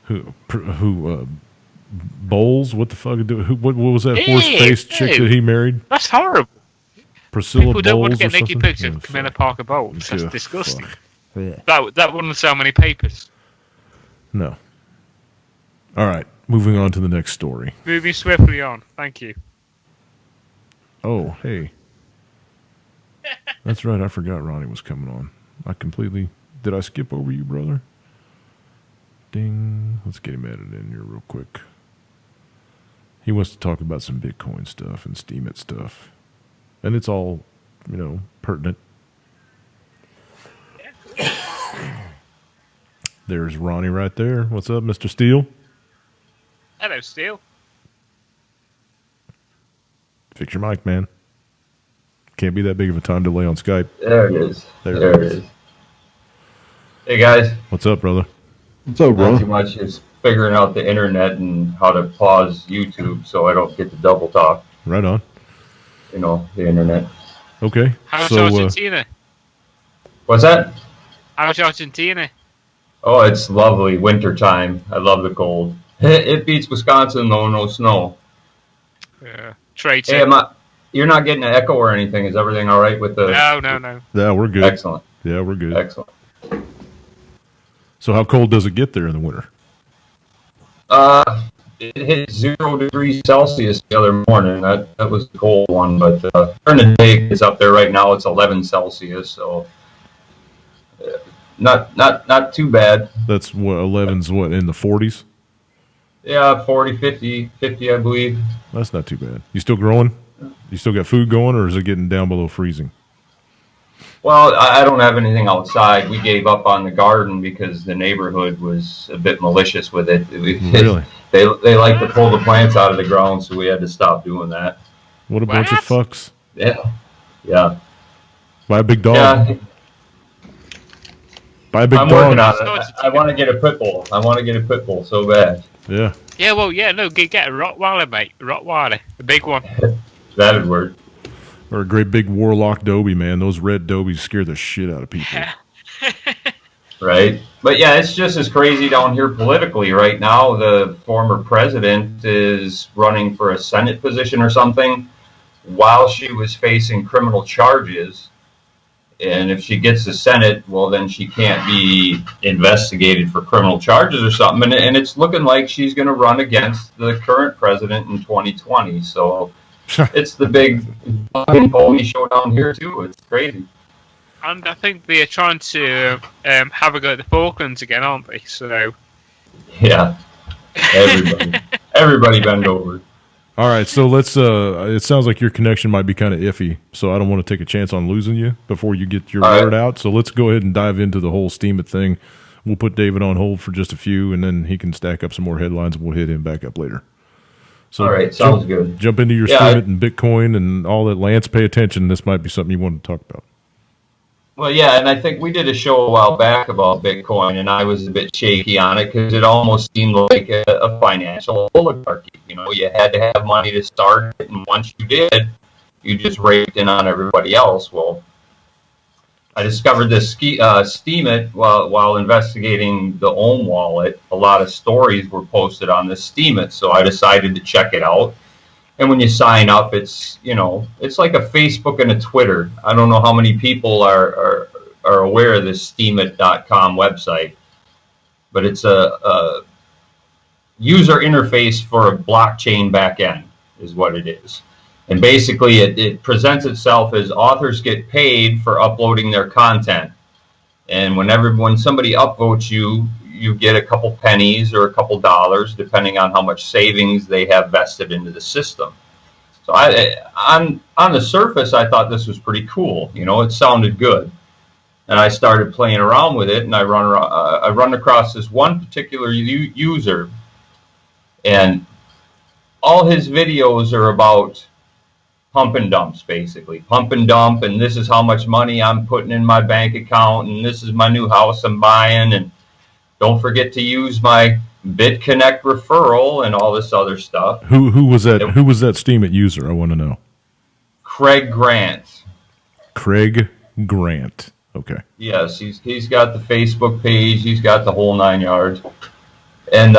Who Bowles? What the fuck? What was that horse-faced chick that he married? That's horrible. Priscilla People don't Bowles want to get or naked something? pictures of Camilla Parker Bowles. That's Yeah, disgusting. fuck. That wouldn't sell many papers. No. All right, moving on to the next story. Moving swiftly on. Thank you. Oh, hey. That's right, I forgot Ronnie was coming on. Did I skip over you, brother? Ding. Let's get him added in here real quick. He wants to talk about some Bitcoin stuff and Steemit stuff. And it's all, pertinent. There's Ronnie right there. What's up, Mr. Steele? Hello, Steele. Fix your mic, man. Can't be that big of a time delay on Skype. There it is. There it is. Hey guys, What's up, brother? What's up, not too Ron? much. Just figuring out the internet and how to pause YouTube so I don't get to double talk. Right on. The internet. Okay. How's So, Argentina? What's that? How's Argentina? Oh, it's lovely. Winter time. I love the cold. It beats Wisconsin though. No snow. Traitor. Hey, you're not getting an echo or anything. Is everything all right with the? No. yeah, we're good. Excellent. Yeah, we're good. Excellent. So how cold does it get there in the winter? It hit 0 degrees Celsius the other morning. That was the cold one, but during the day it's up there right now. It's 11 Celsius, so not too bad. That's what 11's in the 40s? Yeah, 40, 50, I believe. That's not too bad. You still growing? You still got food going, or is it getting down below freezing? Well, I don't have anything outside. We gave up on the garden because the neighborhood was a bit malicious with it. Really? They like to pull the plants out of the ground, so we had to stop doing that. What a bunch of fucks. Yeah. Buy a big dog. Yeah. Buy a big I'm dog. working on it. I want to get a pit bull. I want to get a pit bull so bad. Yeah. Yeah, well, no, get a Rottweiler, mate. Rottweiler. The big one. That'd work. Or a great big warlock Dobie, man. Those red Dobies scare the shit out of people. Right. But yeah, it's just as crazy down here politically right now. The former president is running for a Senate position or something while she was facing criminal charges. And if she gets the Senate, well, then she can't be investigated for criminal charges or something. And it's looking like she's going to run against the current president in 2020. So it's the big pony show down here, too. It's crazy. And I think they're trying to have a go at the Falklands again, aren't they? So Yeah. Everybody bend over. All right, so let's. It sounds like your connection might be kind of iffy, so I don't want to take a chance on losing you before you get your word out. So let's go ahead and dive into the whole Steemit thing. We'll put David on hold for just a few, and then he can stack up some more headlines, and we'll hit him back up later. So all right, sounds good. Jump into your Steemit and Bitcoin and all that. Lance, pay attention. This might be something you want to talk about. Well, yeah, and I think we did a show a while back about Bitcoin, and I was a bit shaky on it because it almost seemed like a financial oligarchy. You had to have money to start it, and once you did, you just raked in on everybody else. Well, I discovered this Steemit while investigating the Ohm wallet. A lot of stories were posted on this Steemit, so I decided to check it out. And when you sign up, it's like a Facebook and a Twitter. I don't know how many people are aware of this Steemit.com website, but it's a user interface for a blockchain backend is what it is. And basically, it presents itself as authors get paid for uploading their content. And when somebody upvotes you, you get a couple pennies or a couple dollars, depending on how much savings they have vested into the system. So on the surface, I thought this was pretty cool. It sounded good. And I started playing around with it, and I run across this one particular user, and all his videos are about pump and dumps, basically. Pump and dump, and this is how much money I'm putting in my bank account, and this is my new house I'm buying, and don't forget to use my BitConnect referral and all this other stuff. Who was that? Who was that Steemit user? I want to know. Craig Grant. Craig Grant. Okay. Yes, he's got the Facebook page. He's got the whole 9 yards. And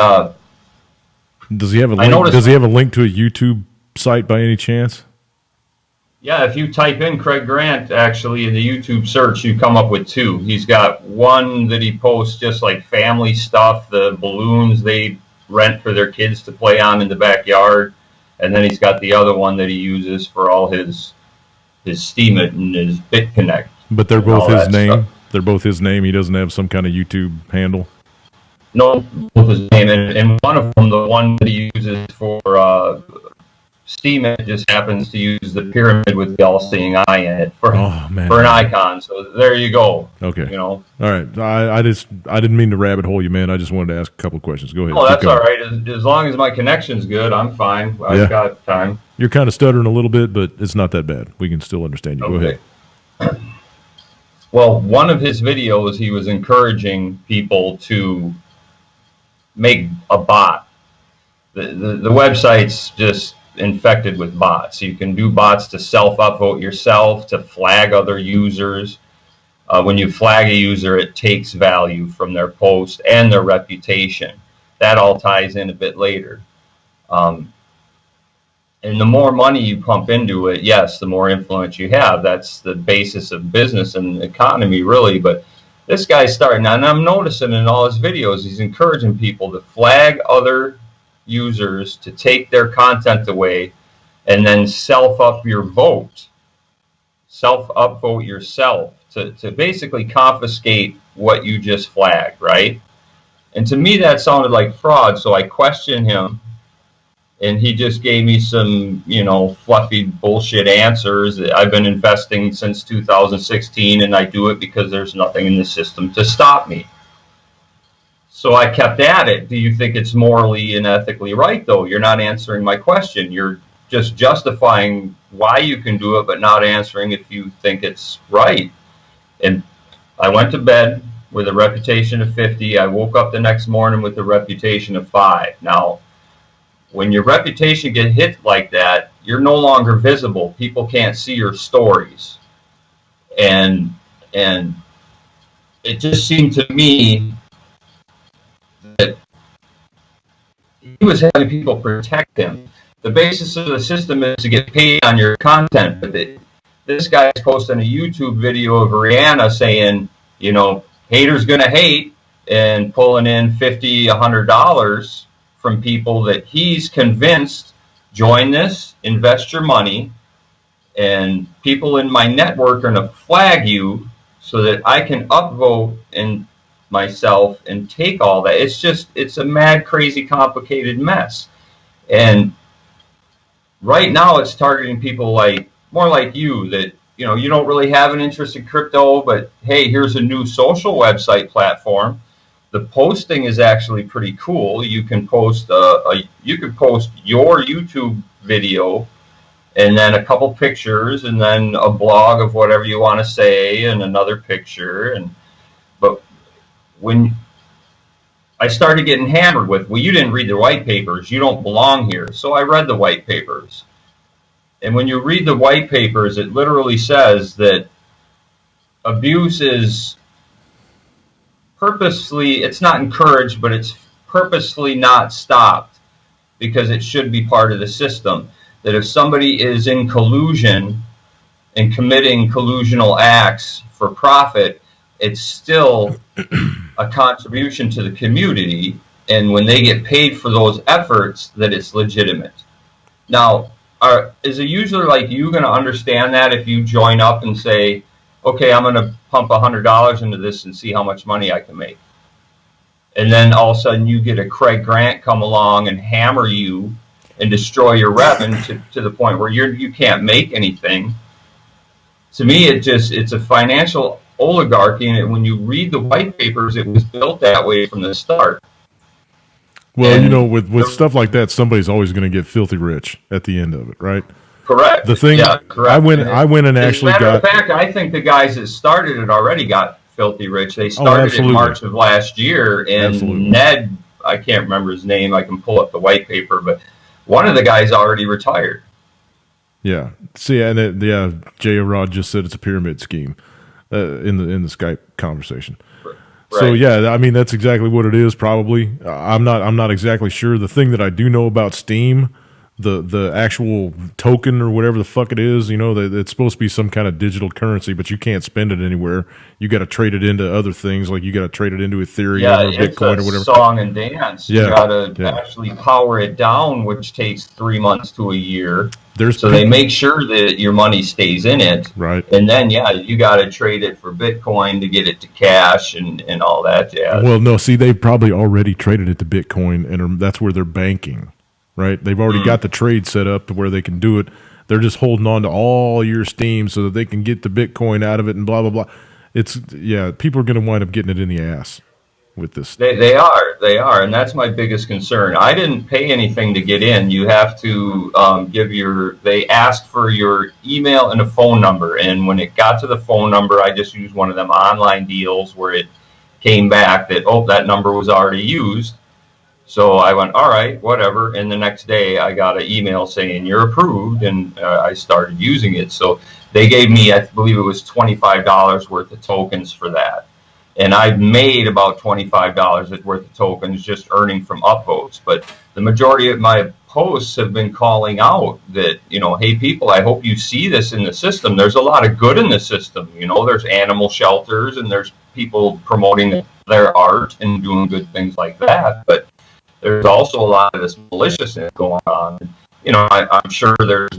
does he have a link? Does he have a link to a YouTube site by any chance? Yeah, if you type in Craig Grant, actually, in the YouTube search, you come up with two. He's got one that he posts just like family stuff, the balloons they rent for their kids to play on in the backyard. And then he's got the other one that he uses for all his Steemit and his BitConnect. But they're both his name? Stuff. They're both his name? He doesn't have some kind of YouTube handle? No, both his name. And one of them, the one that he uses for Steemit, just happens to use the pyramid with the all-seeing eye in it for an icon. So there you go. Okay. You know. All right. I didn't mean to rabbit hole you, man. I just wanted to ask a couple of questions. Go ahead. Oh, that's all right. As long as my connection's good, I'm fine. I've got time. You're kind of stuttering a little bit, but it's not that bad. We can still understand you. Okay. Go ahead. Well, one of his videos, he was encouraging people to make a bot. The website's just infected with bots. You can do bots to self-upvote yourself, to flag other users. When you flag a user, it takes value from their post and their reputation. That all ties in a bit later. And the more money you pump into it, yes, the more influence you have. That's the basis of business and economy, really. But this guy's starting, and I'm noticing in all his videos, he's encouraging people to flag other users, to take their content away, and then self-upvote yourself to basically confiscate what you just flagged, right? And to me, that sounded like fraud, so I questioned him. And he just gave me some, fluffy bullshit answers. I've been investing since 2016, and I do it because there's nothing in the system to stop me. So I kept at it. Do you think it's morally and ethically right, though? You're not answering my question. You're just justifying why you can do it, but not answering if you think it's right. And I went to bed with a reputation of 50. I woke up the next morning with a reputation of 5. Now, when your reputation gets hit like that, you're no longer visible. People can't see your stories. And it just seemed to me that he was having people protect him. The basis of the system is to get paid on your content. But this guy's posting a YouTube video of Rihanna saying, haters gonna hate, and pulling in $50, $100 from people that he's convinced, join this, invest your money, and people in my network are going to flag you so that I can upvote and myself and take all that. It's a mad, crazy, complicated mess. And right now it's targeting people more like you that, you don't really have an interest in crypto, but hey, here's a new social website platform. The posting is actually pretty cool. You can post your YouTube video, and then a couple pictures, and then a blog of whatever you want to say, and another picture. But when I started getting hammered with, well, you didn't read the white papers. You don't belong here. So I read the white papers, and when you read the white papers, it literally says that abuse is purposely, it's not encouraged, but it's purposely not stopped because it should be part of the system. That if somebody is in collusion and committing collusional acts for profit, it's still a contribution to the community. And when they get paid for those efforts, that it's legitimate. Now, is a user like you going to understand that if you join up and say, okay, I'm going to pump $100 into this and see how much money I can make? And then all of a sudden you get a Craig Grant come along and hammer you and destroy your revenue to the point where you can't make anything. To me, it's a financial oligarchy, and when you read the white papers, it was built that way from the start. Well, with stuff like that, somebody's always going to get filthy rich at the end of it, right? Correct. The thing, yeah, correct. I went and actually got. As a matter of fact, I think the guys that started it already got Filthy Rich. They started in March of last year, and Ned, I can't remember his name. I can pull up the white paper, but one of the guys already retired. Yeah. See, and Jay Rod just said it's a pyramid scheme in the Skype conversation. Right. So yeah, I mean that's exactly what it is. Probably, I'm not exactly sure. The thing that I do know about Steam, the actual token or whatever the fuck it is, that it's supposed to be some kind of digital currency, but you can't spend it anywhere. You got to trade it into other things, like you got to trade it into Ethereum or Bitcoin or whatever. Song and dance. You got to actually power it down, which takes 3 months to a year. They make sure that your money stays in it, right? And then you got to trade it for Bitcoin to get it to cash and all that jazz. Well, no, see, they've probably already traded it to Bitcoin, and that's where they're banking. Right, they've already got the trade set up to where they can do it. They're just holding on to all your Steam so that they can get the Bitcoin out of it and blah blah blah. People are going to wind up getting it in the ass with this. They are, and that's my biggest concern. I didn't pay anything to get in. You have to they asked for your email and a phone number, and when it got to the phone number, I just used one of them online deals where it came back that that number was already used. So I went, all right, whatever. And the next day I got an email saying you're approved, and I started using it. So they gave me, I believe it was $25 worth of tokens for that. And I've made about $25 worth of tokens just earning from upvotes. But the majority of my posts have been calling out that, hey, people, I hope you see this in the system. There's a lot of good in the system. There's animal shelters and there's people promoting their art and doing good things like that. But there's also a lot of this maliciousness going on. I'm sure there's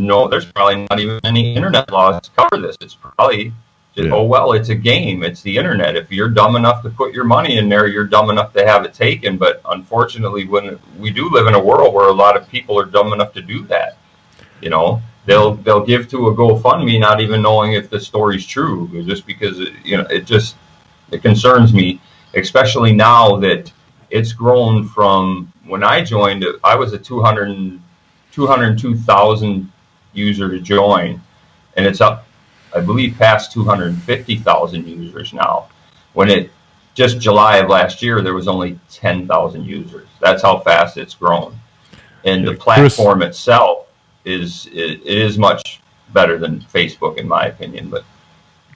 probably not even any internet laws to cover this. It's probably just, it's a game. It's the internet. If you're dumb enough to put your money in there, you're dumb enough to have it taken. But unfortunately, when we do live in a world where a lot of people are dumb enough to do that, they'll give to a GoFundMe not even knowing if the story's true, just because it concerns me, especially now that it's grown from when I joined. I was a 202,000 user to join, and it's up, I believe, past 250,000 users now. When it just July of last year, there was only 10,000 users. That's how fast it's grown, and the platform itself is much better than Facebook, in my opinion. But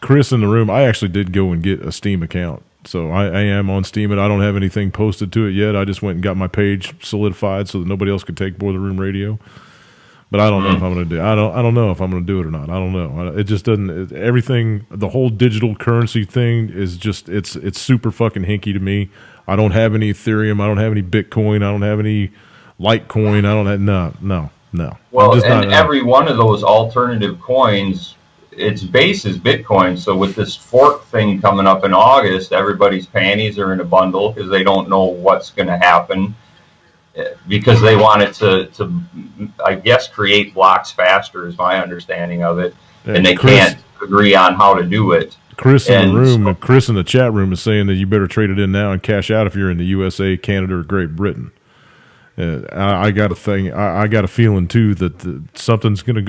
Chris in the room, I actually did go and get a Steam account. So I am on Steam, and I don't have anything posted to it yet. I just went and got my page solidified so that nobody else could take Boiler Room Radio. But I don't know if I'm going to do. I don't know if I'm going to do it or not. I don't know. It just doesn't. Everything, the whole digital currency thing is just it's super fucking hinky to me. I don't have any Ethereum. I don't have any Bitcoin. I don't have any Litecoin. I don't have no. Well, and every one of those alternative coins, its base is Bitcoin. So with this fork thing coming up in August, everybody's panties are in a bundle because they don't know what's going to happen, because they want it to I guess create blocks faster is my understanding of it, and they can't agree on how to do it. Chris in the chat room is saying that you better trade it in now and cash out if you're in the USA, Canada, or Great Britain. I got a thing. I got a feeling too that something's going to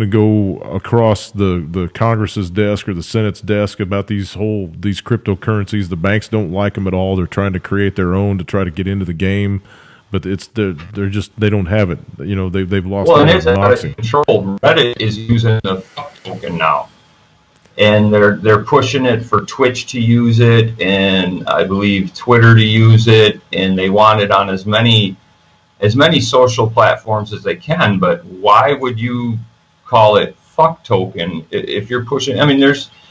go across the Congress's desk or the Senate's desk about these cryptocurrencies. The banks don't like them at all. They're trying to create their own to try to get into the game, but they don't have it. They've lost. Well, and it's out of control. Reddit is using the token now, and they're pushing it for Twitch to use it, and I believe Twitter to use it, and they want it on as many social platforms as they can. But why would you call it fuck token if you're pushing? I mean,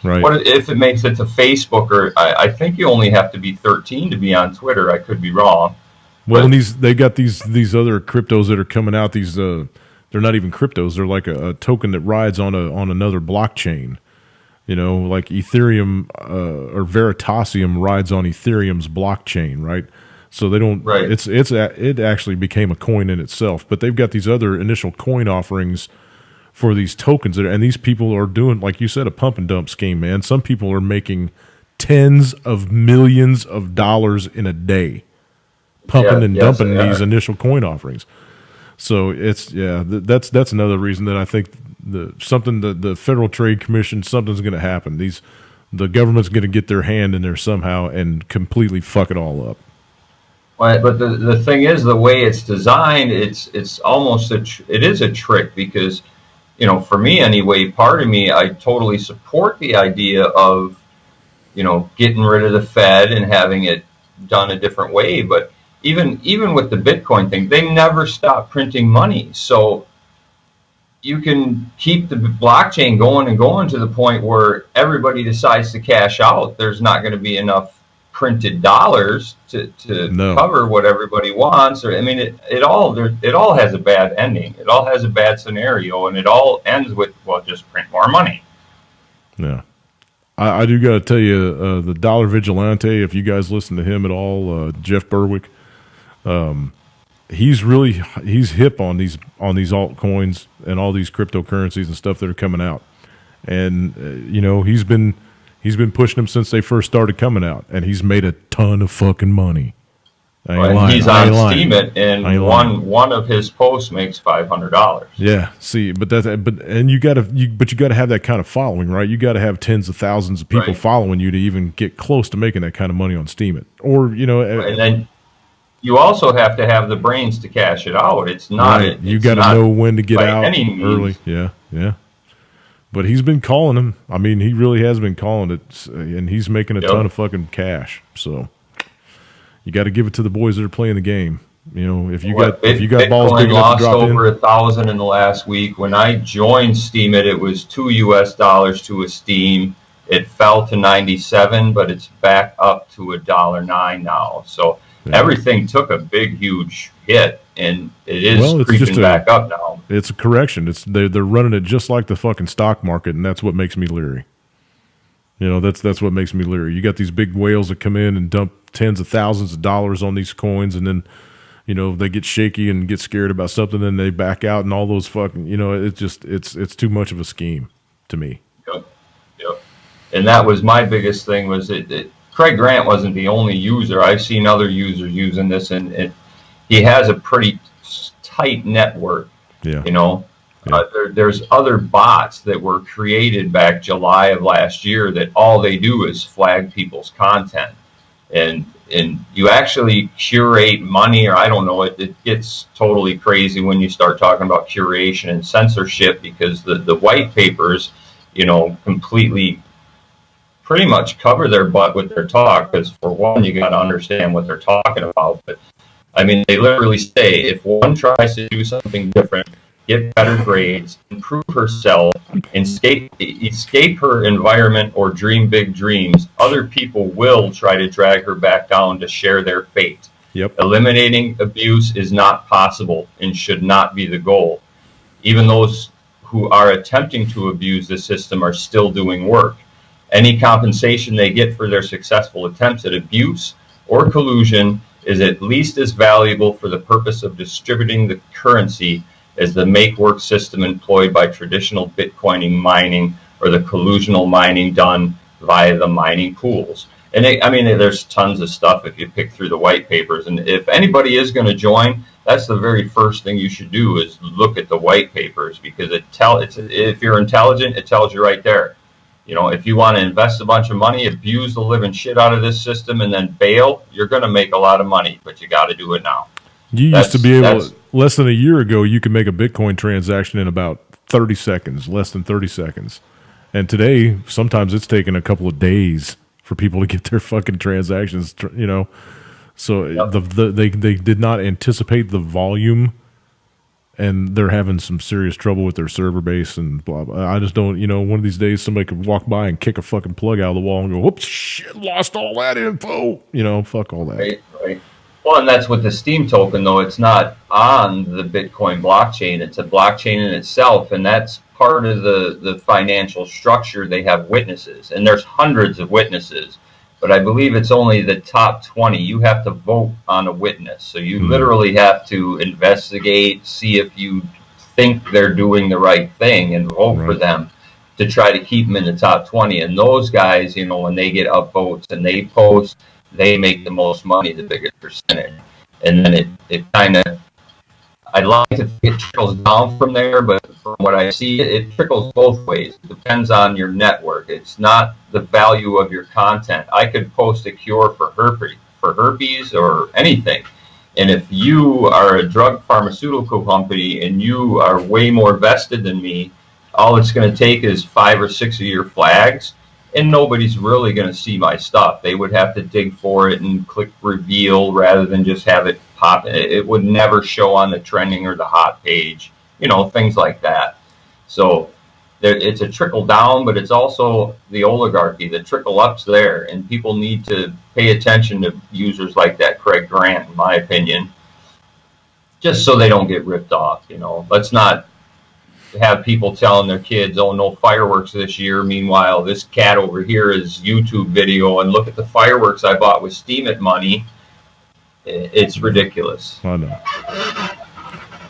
what if it makes it to Facebook, or I think you only have to be 13 to be on Twitter. I could be wrong. Well, and they got these other cryptos that are coming out. These they're not even cryptos. They're like a token that rides on another blockchain. Like Ethereum or Veritasium rides on Ethereum's blockchain, right? So they don't. Right. It actually became a coin in itself, but they've got these other initial coin offerings for these tokens, and these people are doing, like you said, a pump and dump scheme, man. Some people are making tens of millions of dollars in a day, pumping and dumping these initial coin offerings. So that's another reason that I think the Federal Trade Commission, something's going to happen. the government's going to get their hand in there somehow and completely fuck it all up. But the thing is, the way it's designed, it's almost it is a trick because, you know, for me anyway, part of me, I totally support the idea of, you know, getting rid of the Fed and having it done a different way. But even with the Bitcoin thing, they never stop printing money. So you can keep the blockchain going and going to the point where everybody decides to cash out. There's not going to be enough printed dollars to cover what everybody wants. Or I mean, it all has a bad ending. It all has a bad scenario, and it all ends with, well, just print more money. Yeah. I do got to tell you, the Dollar Vigilante, if you guys listen to him at all, Jeff Berwick, he's hip on these altcoins and all these cryptocurrencies and stuff that are coming out. And, you know, he's been pushing them since they first started coming out, and he's made a ton of fucking money. He's on Steemit, and one of his posts makes $500. Yeah, see, but you got to have that kind of following, right? You got to have tens of thousands of people following you to even get close to making that kind of money on Steemit, or you know. And then you also have to have the brains to cash it out. It's not. Right. You got to know when to get out early. Yeah. But he's been calling them. I mean, he really has been calling it, and he's making a ton of fucking cash. So you got to give it to the boys that are playing the game. You know, if you got balls big enough to drop in. Bitcoin lost over 1,000 in the last week. When I joined Steemit, it was $2 to a Steem. It fell to 97, but it's back up to $1.09 now. So everything took a big, huge hit, and it is creeping back up now. It's a correction. They're running it just like the fucking stock market, and that's what makes me leery. You know, that's what makes me leery. You got these big whales that come in and dump tens of thousands of dollars on these coins, and then, you know, they get shaky and get scared about something, and they back out, and all those fucking, you know, it's too much of a scheme to me. Yep. And that was my biggest thing was that Craig Grant wasn't the only user. I've seen other users using this, and he has a pretty tight network. Yeah. You know, there's other bots that were created back July of last year that all they do is flag people's content, and you actually curate money, or I don't know, it gets totally crazy when you start talking about curation and censorship, because the white papers, you know, completely pretty much cover their butt with their talk, because for one, you got to understand what they're talking about. But I mean, they literally say, if one tries to do something different, get better grades, improve herself, escape her environment, or dream big dreams, other people will try to drag her back down to share their fate. Yep. Eliminating abuse is not possible and should not be the goal. Even those who are attempting to abuse the system are still doing work. Any compensation they get for their successful attempts at abuse or collusion is at least as valuable for the purpose of distributing the currency as the make-work system employed by traditional Bitcoining mining or the collusional mining done via the mining pools. And I mean, there's tons of stuff if you pick through the white papers. And if anybody is going to join, that's the very first thing you should do is look at the white papers, because if you're intelligent, it tells you right there. You know, if you want to invest a bunch of money, abuse the living shit out of this system, and then bail, you're going to make a lot of money, but you got to do it now. You used to be able to, less than a year ago, you could make a Bitcoin transaction in about 30 seconds, less than 30 seconds. And today, sometimes it's taken a couple of days for people to get their fucking transactions, you know. So they did not anticipate the volume, and they're having some serious trouble with their server base and blah, blah. I just don't, you know, one of these days somebody could walk by and kick a fucking plug out of the wall and go, whoops, shit, lost all that info. You know, fuck all that. Right. Well, and that's with the Steem token, though. It's not on the Bitcoin blockchain. It's a blockchain in itself, and that's part of the financial structure. They have witnesses, and there's hundreds of witnesses. But I believe it's only the top 20. You have to vote on a witness. So you literally have to investigate, see if you think they're doing the right thing, and vote for them to try to keep them in the top 20. And those guys, you know, when they get upvotes and they post, they make the most money, the biggest percentage. And then it kind of I'd like to think it trickles down from there, but from what I see, it trickles both ways. It depends on your network. It's not the value of your content. I could post a cure for herpes or anything. And if you are a drug pharmaceutical company and you are way more vested than me, all it's going to take is 5 or 6 of your flags, and nobody's really going to see my stuff. They would have to dig for it and click reveal rather than just have it pop. It would never show on the trending or the hot page, things like that. So it's a trickle down, but it's also the oligarchy. The trickle up's there, and people need to pay attention to users like that Craig Grant, in my opinion, just so they don't get ripped off. Let's not have people telling their kids, oh, no fireworks this year. Meanwhile, this cat over here is YouTube video, and look at the fireworks I bought with Steam It money. It's ridiculous. I know.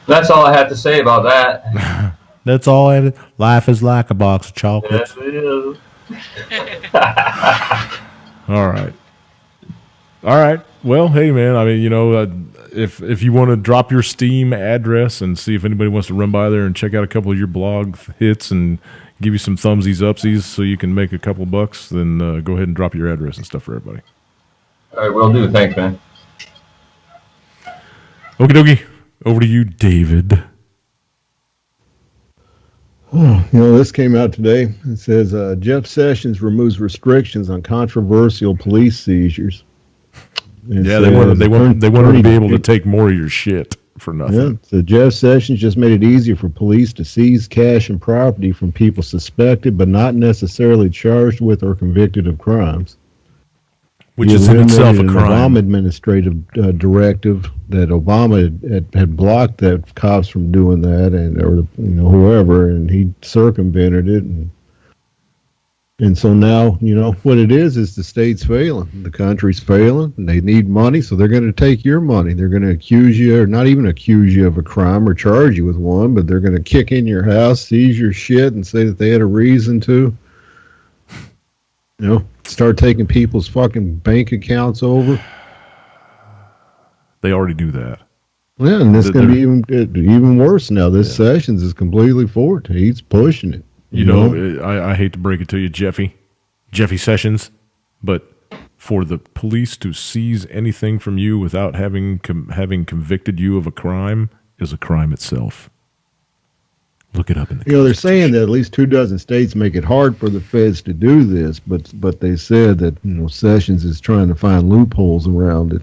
That's all I have to say about that. That's all I had. Life is like a box of chocolates. Yes, it is. All right. Well, hey, man. I mean, if you want to drop your Steam address and see if anybody wants to run by there and check out a couple of your blog hits and give you some thumbsies, upsies, so you can make a couple bucks, then go ahead and drop your address and stuff for everybody. All right, will do. Thanks, man. Okie dokie. Over to you, David. This came out today. It says Jeff Sessions removes restrictions on controversial police seizures. Yeah, they wanted to be able to take more of your shit for nothing. Yeah, so Jeff Sessions just made it easier for police to seize cash and property from people suspected but not necessarily charged with or convicted of crimes. Which is in itself a crime. Obama administrative directive that Obama had blocked that cops from doing that, or whoever, and he circumvented it, and so now what it is the state's failing, the country's failing, and they need money, so they're going to take your money. They're going to accuse you, or not even accuse you of a crime or charge you with one, but they're going to kick in your house, seize your shit, and say that they had a reason to. Start taking people's fucking bank accounts over. They already do that. Yeah, and it's going to be even worse now. This Sessions is completely for it. He's pushing it. I hate to break it to you, Jeffy Sessions, but for the police to seize anything from you without having convicted you of a crime is a crime itself. Look it up in the they're saying that at least 24 states make it hard for the feds to do this, but they said that Sessions is trying to find loopholes around it.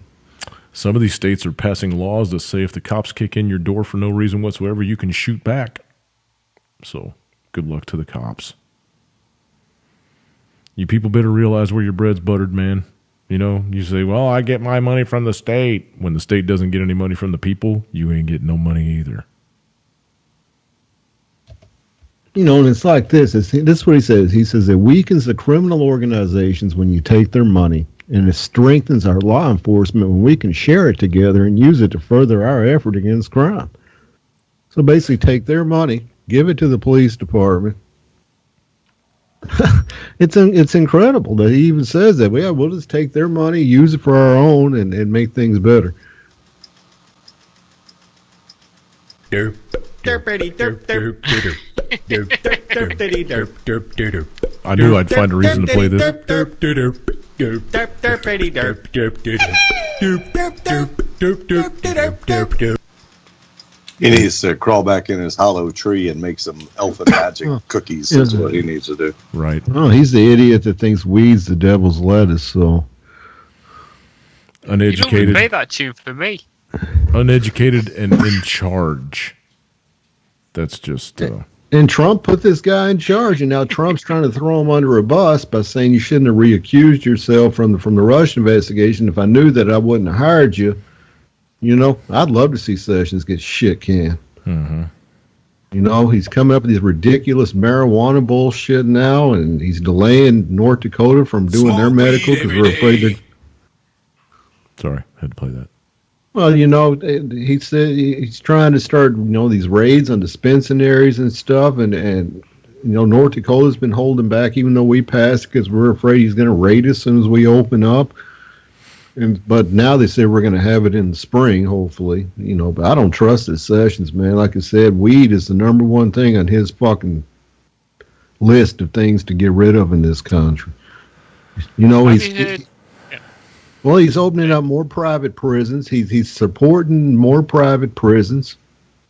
Some of these states are passing laws that say if the cops kick in your door for no reason whatsoever, you can shoot back. So good luck to the cops. You people better realize where your bread's buttered, man. You say, well, I get my money from the state. When the state doesn't get any money from the people, you ain't getting no money either. And it's like this. This is what he says. He says it weakens the criminal organizations when you take their money, and it strengthens our law enforcement when we can share it together and use it to further our effort against crime. So basically take their money, give it to the police department. It's incredible that he even says that. We'll just take their money, use it for our own, and make things better. Derp. I knew I'd find a reason to play this. He needs to crawl back in his hollow tree and make some elfin magic cookies. Is what he needs to do. Right. Oh, he's the idiot that thinks weed's the devil's lettuce. So uneducated. You don't play that tune for me. Uneducated and in charge. That's just. And Trump put this guy in charge, and now Trump's trying to throw him under a bus by saying you shouldn't have reaccused yourself from the Russian investigation. If I knew that, I wouldn't have hired you. I'd love to see Sessions get shit canned. Mm-hmm. He's coming up with these ridiculous marijuana bullshit now, and he's delaying North Dakota from doing their medical because we're afraid they're. Sorry, I had to play that. Well, he said he's trying to start, these raids on dispensaries and stuff, and North Dakota's been holding back, even though we passed, because we're afraid he's going to raid us as soon as we open up. But now they say we're going to have it in the spring, hopefully. But I don't trust this Sessions, man. Like I said, weed is the number one thing on his fucking list of things to get rid of in this country. He's opening up more private prisons. He's supporting more private prisons.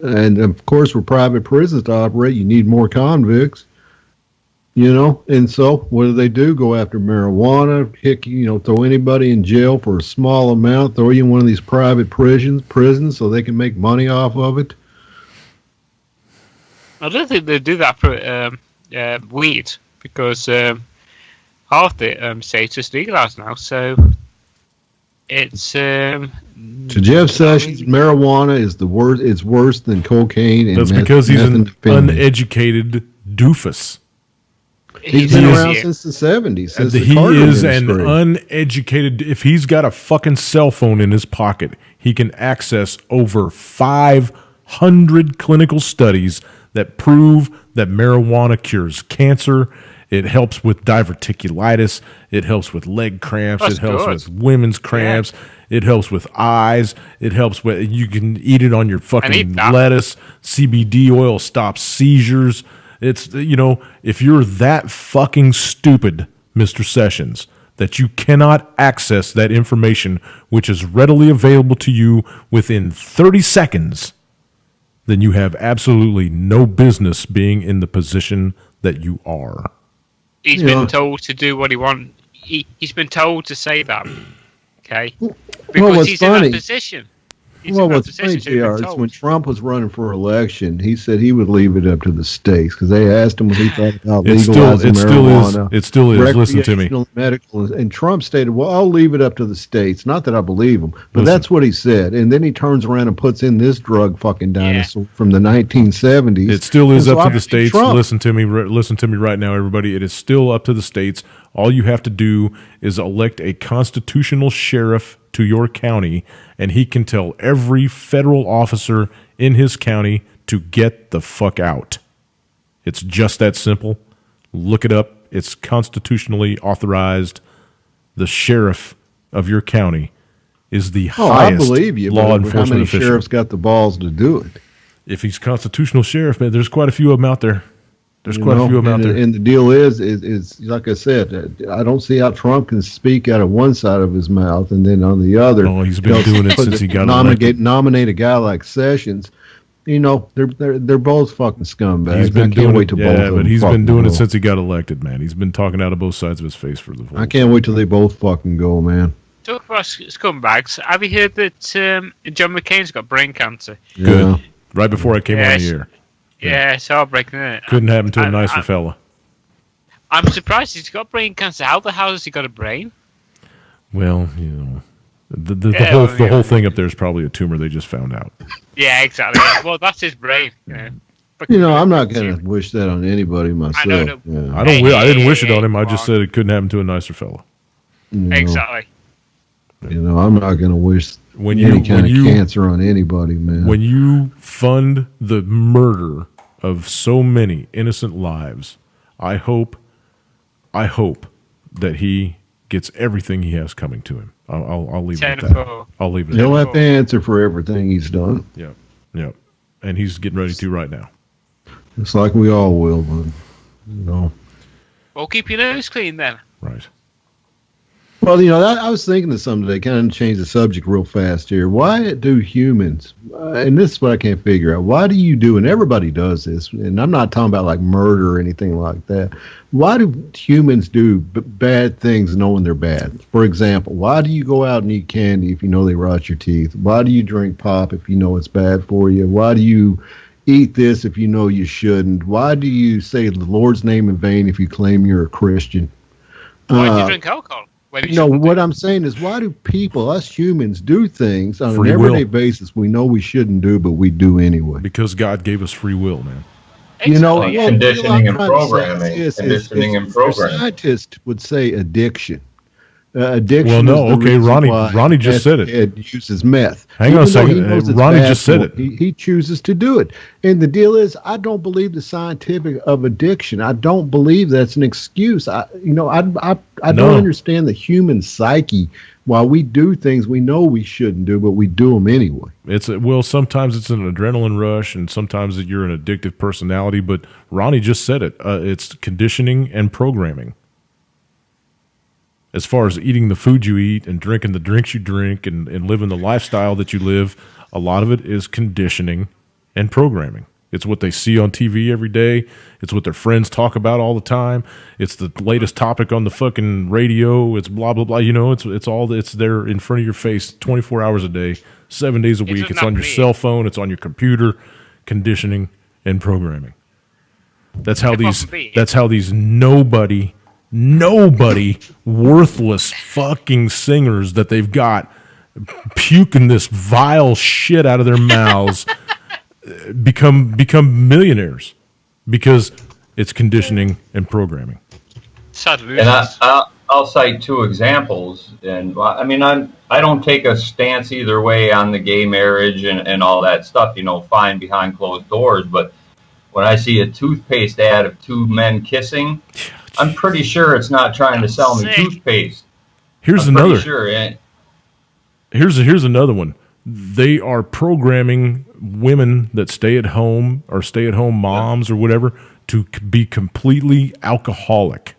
And of course, for private prisons to operate, you need more convicts. And so what do? Go after marijuana, throw anybody in jail for a small amount, throw you in one of these private prisons so they can make money off of it. I don't think they do that for weed, because half the states is legalized now, so it's to Jeff Sessions, marijuana is the worst. It's worse than cocaine. And that's because he's an uneducated doofus. He's been around since the 70s. He is an uneducated. If he's got a fucking cell phone in his pocket, he can access over 500 clinical studies that prove that marijuana cures cancer. It helps with diverticulitis. It helps with leg cramps. It helps with women's cramps. Yeah. It helps with eyes. It helps with, you can eat it on your fucking lettuce. CBD oil stops seizures. It's, if you're that fucking stupid, Mr. Sessions, that you cannot access that information, which is readily available to you within 30 seconds, then you have absolutely no business being in the position that you are. He's been told to do what he wants. He's been told to say that. Okay? Because he's in that position. What's funny, JR, is when Trump was running for election, he said he would leave it up to the states, because they asked him what he thought about legalizing marijuana. It still is. Listen to me. Medical, and Trump stated, well, I'll leave it up to the states. Not that I believe him, but that's what he said. And then he turns around and puts in this drug fucking dinosaur from the 1970s. It still is up to the states. Trump. Listen to me right now, everybody. It is still up to the states. All you have to do is elect a constitutional sheriff to your county, and he can tell every federal officer in his county to get the fuck out. It's just that simple. Look it up. It's constitutionally authorized. The sheriff of your county is the highest I believe you, law enforcement how many official. Sheriffs got the balls to do it? If he's constitutional sheriff, man, there's quite a few of them out there. There's quite a few of them out there. And the deal is like I said, I don't see how Trump can speak out of one side of his mouth and then on the other. Oh, he's been doing it since he got elected. Nominate a guy like Sessions. They're both fucking scumbags. He's been doing it since he got elected, man. He's been talking out of both sides of his face for the whole. I can't wait till they both fucking go, man. Talk about scumbags. Have you heard that John McCain's got brain cancer? Good. Yeah. Right before I came on the air. Yeah, it's heartbreaking, isn't it? Couldn't happen to a nicer fella. I'm surprised he's got brain cancer. How the hell has he got a brain? Well, the whole thing up there is probably a tumor they just found out. Yeah, exactly. Well, that's his brain. I'm not going to wish that on anybody myself. I didn't wish it on him. I just said it couldn't happen to a nicer fella. Exactly. I'm not going to wish any kind of cancer on anybody, man. When you fund the murder of so many innocent lives, I hope that he gets everything he has coming to him. I'll leave it at that. I'll leave it. He'll have to answer for everything he's done. Yeah, and he's getting ready to right now. It's like we all will, but Well, keep your nose clean then. Right. Well, I was thinking of something today, kind of change the subject real fast here. Why do humans, and this is what I can't figure out, why do you do, and everybody does this, and I'm not talking about like murder or anything like that, why do humans do bad things knowing they're bad? For example, why do you go out and eat candy if you know they rot your teeth? Why do you drink pop if you know it's bad for you? Why do you eat this if you know you shouldn't? Why do you say the Lord's name in vain if you claim you're a Christian? Why do you drink alcohol? What I'm saying is, why do people, us humans, do things on an everyday basis we know we shouldn't do, but we do anyway? Because God gave us free will, man. Conditioning and programming. Scientists would say addiction. addiction. Well, no, is the okay, reason why Ronnie just said it. Ed uses meth. Hang on a Even though second. he knows it's Ronnie bad just said for him, it. He chooses to do it. And the deal is, I don't believe the scientific of addiction. I don't believe that's an excuse. I No. don't understand the human psyche. While we do things we know we shouldn't do, but we do them anyway. Sometimes it's an adrenaline rush, and sometimes you're an addictive personality. But Ronnie just said it. It's conditioning and programming. As far as eating the food you eat and drinking the drinks you drink and living the lifestyle that you live, a lot of it is conditioning and programming. It's what they see on TV every day. It's what their friends talk about all the time. It's the latest topic on the fucking radio. It's blah, blah, blah. It's there in front of your face 24 hours a day, 7 days a week. It's on your cell phone. It's on your computer. Conditioning and programming. That's how these nobody worthless fucking singers that they've got puking this vile shit out of their mouths become millionaires, because it's conditioning and programming. And I'll cite two examples. And I mean, I don't take a stance either way on the gay marriage and all that stuff, fine behind closed doors. But when I see a toothpaste ad of two men kissing, I'm pretty sure it's not trying to sell me toothpaste. Here's I'm another. pretty sure. Here's another one. They are programming women that stay at home or stay-at-home moms or whatever to be completely alcoholic.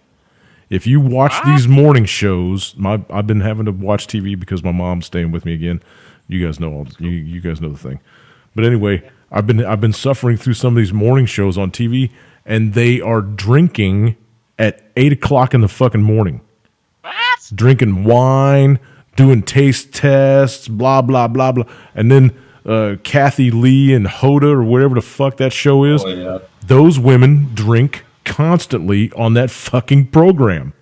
If you watch these morning shows, I've been having to watch TV because my mom's staying with me again. You guys know you guys know the thing. But anyway, I've been suffering through some of these morning shows on TV, and they are drinking at 8:00 in the fucking morning. What? Drinking wine, doing taste tests, blah, blah, blah, blah. And then Kathy Lee and Hoda or whatever the fuck that show is, those women drink constantly on that fucking program.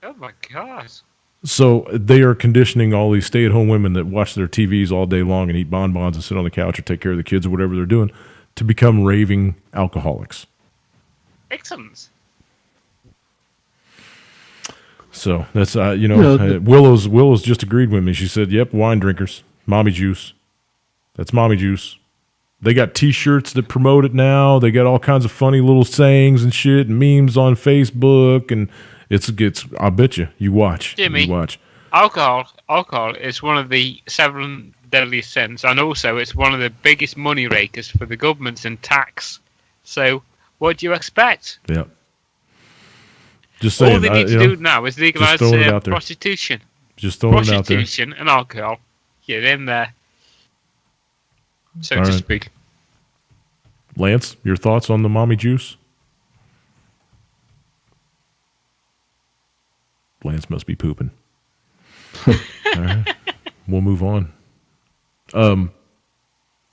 Oh, my God. So they are conditioning all these stay-at-home women that watch their TVs all day long and eat bonbons and sit on the couch or take care of the kids or whatever they're doing to become raving alcoholics. Excellent. So that's Willow's just agreed with me. She said, "Yep, wine drinkers, mommy juice. That's mommy juice." They got T-shirts that promote it now. They got all kinds of funny little sayings and shit, and memes on Facebook, and it's. I bet you watch. Jimmy, you watch. Alcohol is one of the 7 deadliest sins, and also it's one of the biggest money rakers for the government and tax. So, what do you expect? Yeah. Just saying. All they need to do now is legalize prostitution. Just throwing it out there. Prostitution and alcohol. Get in there. So all to right. speak. Lance, your thoughts on the mommy juice? Lance must be pooping. All right. We'll move on.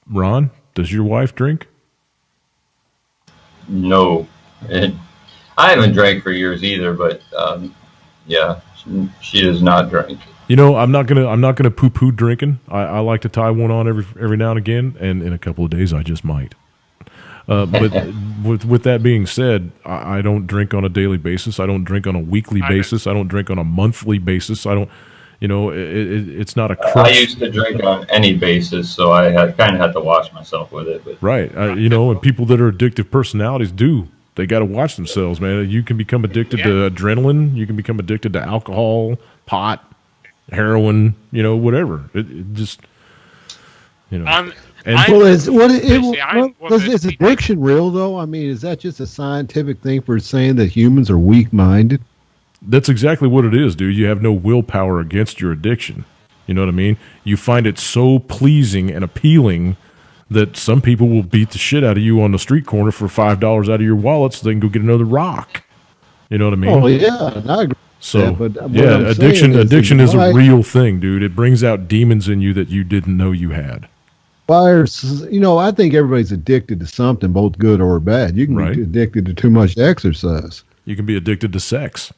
Ron, does your wife drink? No. And I haven't drank for years either, but yeah, she does not drink. I'm not gonna poo-poo drinking. I like to tie one on every now and again, and in a couple of days I just might. But with that being said, I don't drink on a daily basis. I don't drink on a weekly basis. I don't drink on a monthly basis. I don't. It's not a crush. I used to drink on any basis, so I kind of had to watch myself with it. But. Right. And people that are addictive personalities do. They got to watch themselves, man. You can become addicted to adrenaline. You can become addicted to alcohol, pot, heroin, whatever. It just, is addiction real, though? I mean, is that just a scientific thing for saying that humans are weak-minded? That's exactly what it is, dude. You have no willpower against your addiction. You know what I mean? You find it so pleasing and appealing that some people will beat the shit out of you on the street corner for $5 out of your wallet so they can go get another rock. You know what I mean? Oh, yeah, and I agree. So, but addiction is a real thing, dude. It brings out demons in you that you didn't know you had. I think everybody's addicted to something, both good or bad. You can be addicted to too much exercise. You can be addicted to sex.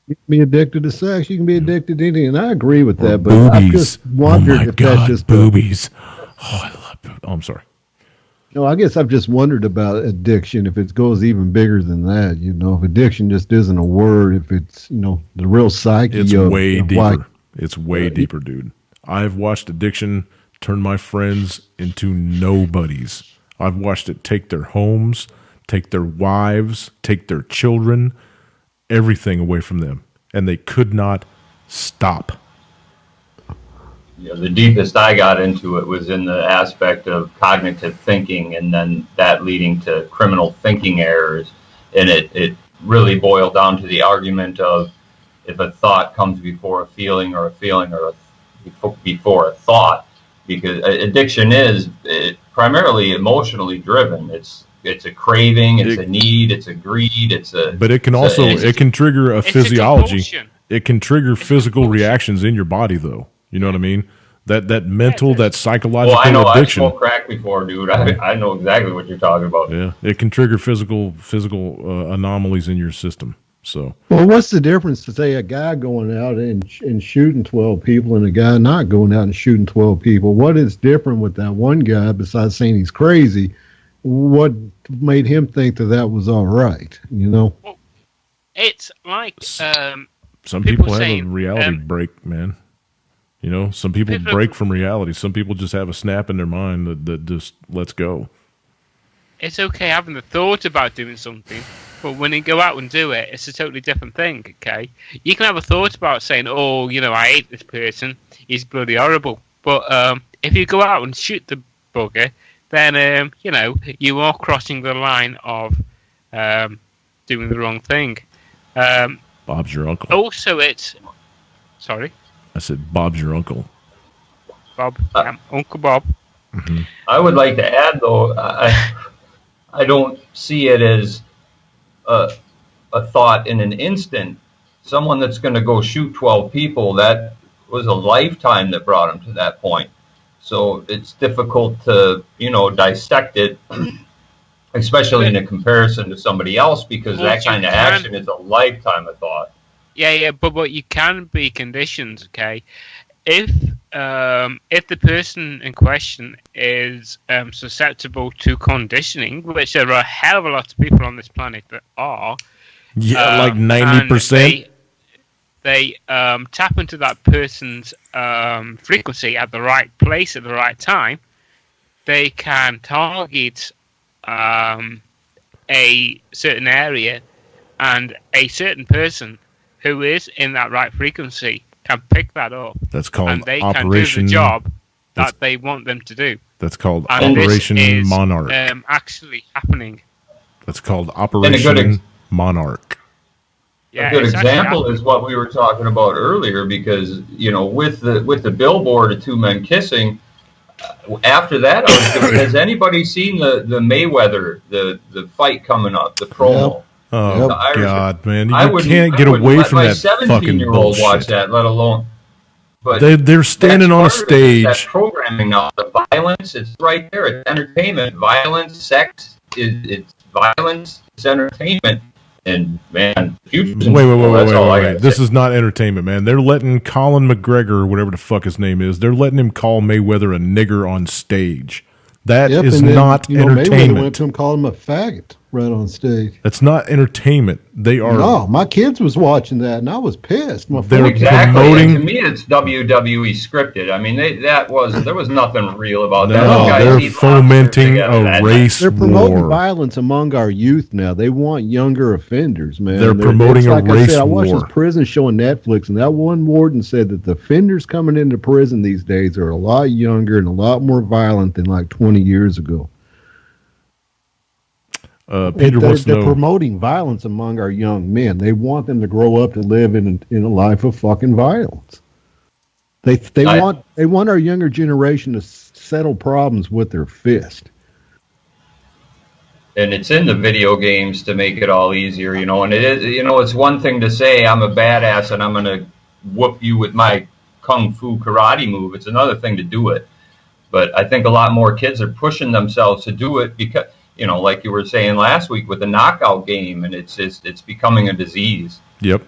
You can be addicted to sex. You can be addicted to anything, and I agree with that. But boobies. I just wondered if that's just boobies. Oh, I love boobies. Oh, I'm sorry. No, I guess I've just wondered about addiction, if it goes even bigger than that. If addiction just isn't a word, if it's, the real psyche It's of way of deeper. why- It's way deeper, dude. I've watched addiction turn my friends into nobodies. I've watched it take their homes, take their wives, take their children, everything away from them. And they could not stop. Yeah, the deepest I got into it was in the aspect of cognitive thinking, and then that leading to criminal thinking errors. And it really boiled down to the argument of if a thought comes before a feeling, or a feeling or before a thought, because addiction is primarily emotionally driven. It's a craving, it's a need, it's a greed, But it can also it can trigger a It's a physiology. compulsion. It can trigger physical reactions in your body, though. You know what I mean? That mental, that psychological Well, I know addiction. I've smoked crack before, dude. I know exactly what you're talking about. Yeah, it can trigger physical anomalies in your system. So Well, what's the difference to say a guy going out and shooting 12 people and a guy not going out and shooting 12 people? What is different with that one guy besides saying he's crazy? What made him think that was all right? It's like some people people have a saying, reality break, man. Some people break from reality. Some people just have a snap in their mind that just lets go. it's okay having the thought about doing something, but when you go out and do it, it's a totally different thing, okay? You can have a thought about saying, oh, I hate this person, he's bloody horrible. But if you go out and shoot the bugger, then, you are crossing the line of doing the wrong thing. Bob's your uncle. Also, Sorry? I said Bob's your uncle. Bob. Uncle Bob. Mm-hmm. I would like to add, though, I don't see it as a thought in an instant. Someone that's going to go shoot 12 people, that was a lifetime that brought him to that point. So it's difficult to, dissect it, especially in a comparison to somebody else, because that kind of action is a lifetime of thought. Yeah, but you can be conditioned, okay? If the person in question is susceptible to conditioning, which there are a hell of a lot of people on this planet that are, like 90%. They tap into that person's frequency at the right place at the right time, they can target a certain area, and a certain person who is in that right frequency can pick that up. That's called and they Operation. can do the job that they want them to do. That's called And Operation this is, Monarch. Actually happening. That's called Operation Monarch. Yeah, a good it's actually example happening. is what we were talking about earlier, because with the billboard of two men kissing. After that, has anybody seen the Mayweather the fight coming up, the promo? Oh The Irish- God, man! I You wouldn't- can't I get wouldn't away let from my that fucking 17-year-old watch bullshit. that, let alone. But They're standing on a that's part of it, is that stage. programming now, the violence, it's right there. It's entertainment. Violence, sex, it's violence, it's entertainment. And man, the future's in control. That's all I Wait. gotta This say. is not entertainment, man. They're letting Colin McGregor, or whatever the fuck his name is, they're letting him call Mayweather a nigger on stage. That Yep, is and then, not Mayweather went entertainment. to him, called him a faggot right on stage. That's not entertainment. They are. No, my kids was watching that, and I was pissed. My They're phone- Exactly. promoting- And to me, it's WWE scripted. I mean, there was nothing real about that. No, Those guys they're eat fomenting lobster together a that race They're promoting war. violence among our youth now. They want younger offenders, man. They're promoting it's a like I race said, I watched war. this prison show on Netflix, and that one warden said that the offenders coming into prison these days are a lot younger and a lot more violent than like 20 years ago. Peter wants to They're know. promoting violence among our young men. They want them to grow up to live in a life of fucking violence. They want our younger generation to settle problems with their fist. and it's in the video games to make it all easier, and it is, it's one thing to say I'm a badass and I'm going to whoop you with my kung fu karate move. It's another thing to do it. But I think a lot more kids are pushing themselves to do it because, like you were saying last week with the knockout game, and it's becoming a disease. Yep.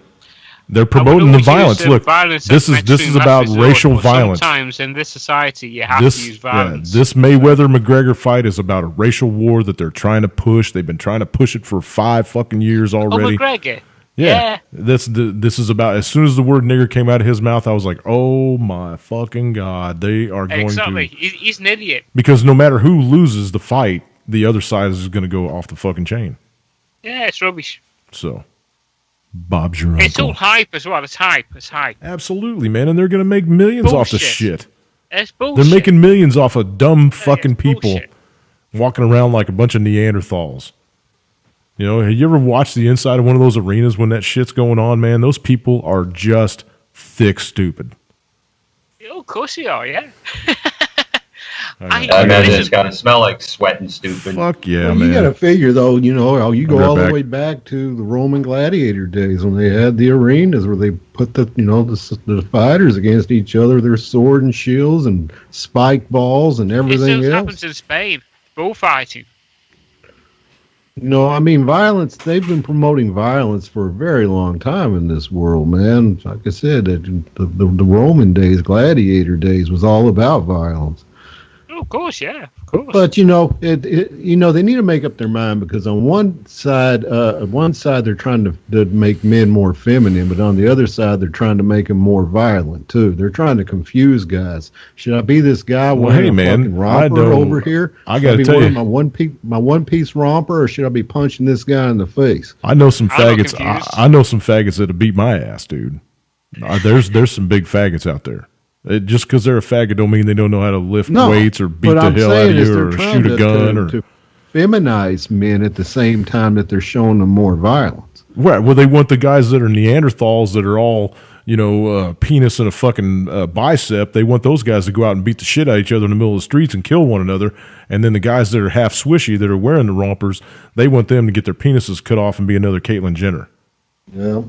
They're promoting the I would always violence. use, Look, violence this as is extreme about last resort, racial but violence. Sometimes in this society, you have to use violence. This Mayweather McGregor fight is about a racial war that they're trying to push. They've been trying to push it for 5 fucking years already. McGregor. Yeah. This is about, as soon as the word nigger came out of his mouth, I was like, oh my fucking God, they are going Exactly. to. He's an idiot. Because no matter who loses the fight, the other side is going to go off the fucking chain. Yeah, it's rubbish. So, Bob's your It's uncle. all hype as well. It's hype. Absolutely, man. And they're going to make millions off the Bullshit. shit. It's bullshit. They're making millions off of dumb fucking it's people bullshit. walking around like a bunch of Neanderthals. You know, have you ever watched the inside of one of those arenas when that shit's going on, man? Those people are just thick stupid. Oh, of course you are, yeah. I I imagine it's got to smell like sweat and stupid. Fuck yeah, Well, man. you got to figure though, you know, you I'll be go right all back. the way back to the Roman gladiator days when they had the arenas where they put the fighters against each other, their sword and shields and spike balls and It everything still else. happens in Spain. Bullfighting. No, I mean violence. They've been promoting violence for a very long time in this world, man. Like I said, the Roman days, gladiator days, was all about violence. Oh, of course, yeah. Of course. But they need to make up their mind because on one side they're trying to make men more feminine, but on the other side they're trying to make them more violent too. They're trying to confuse guys. Should I be this guy Well, wearing hey, a man, fucking I romper don't- over here? I Should gotta be tell wearing you. my one piece romper, or should I be punching this guy in the face? I know some I'm not faggots. confused. I know some faggots that'll beat my ass, dude. There's some big faggots out there. Just because they're a faggot don't mean they don't know how to lift No, weights or beat but the I'm hell out saying of is you they're or trying shoot a gun to feminize men at the same time that they're showing them more violence. Right. Well, they want the guys that are Neanderthals that are all, penis and a fucking bicep. They want those guys to go out and beat the shit out of each other in the middle of the streets and kill one another. And then the guys that are half swishy that are wearing the rompers, they want them to get their penises cut off and be another Caitlyn Jenner. Yeah.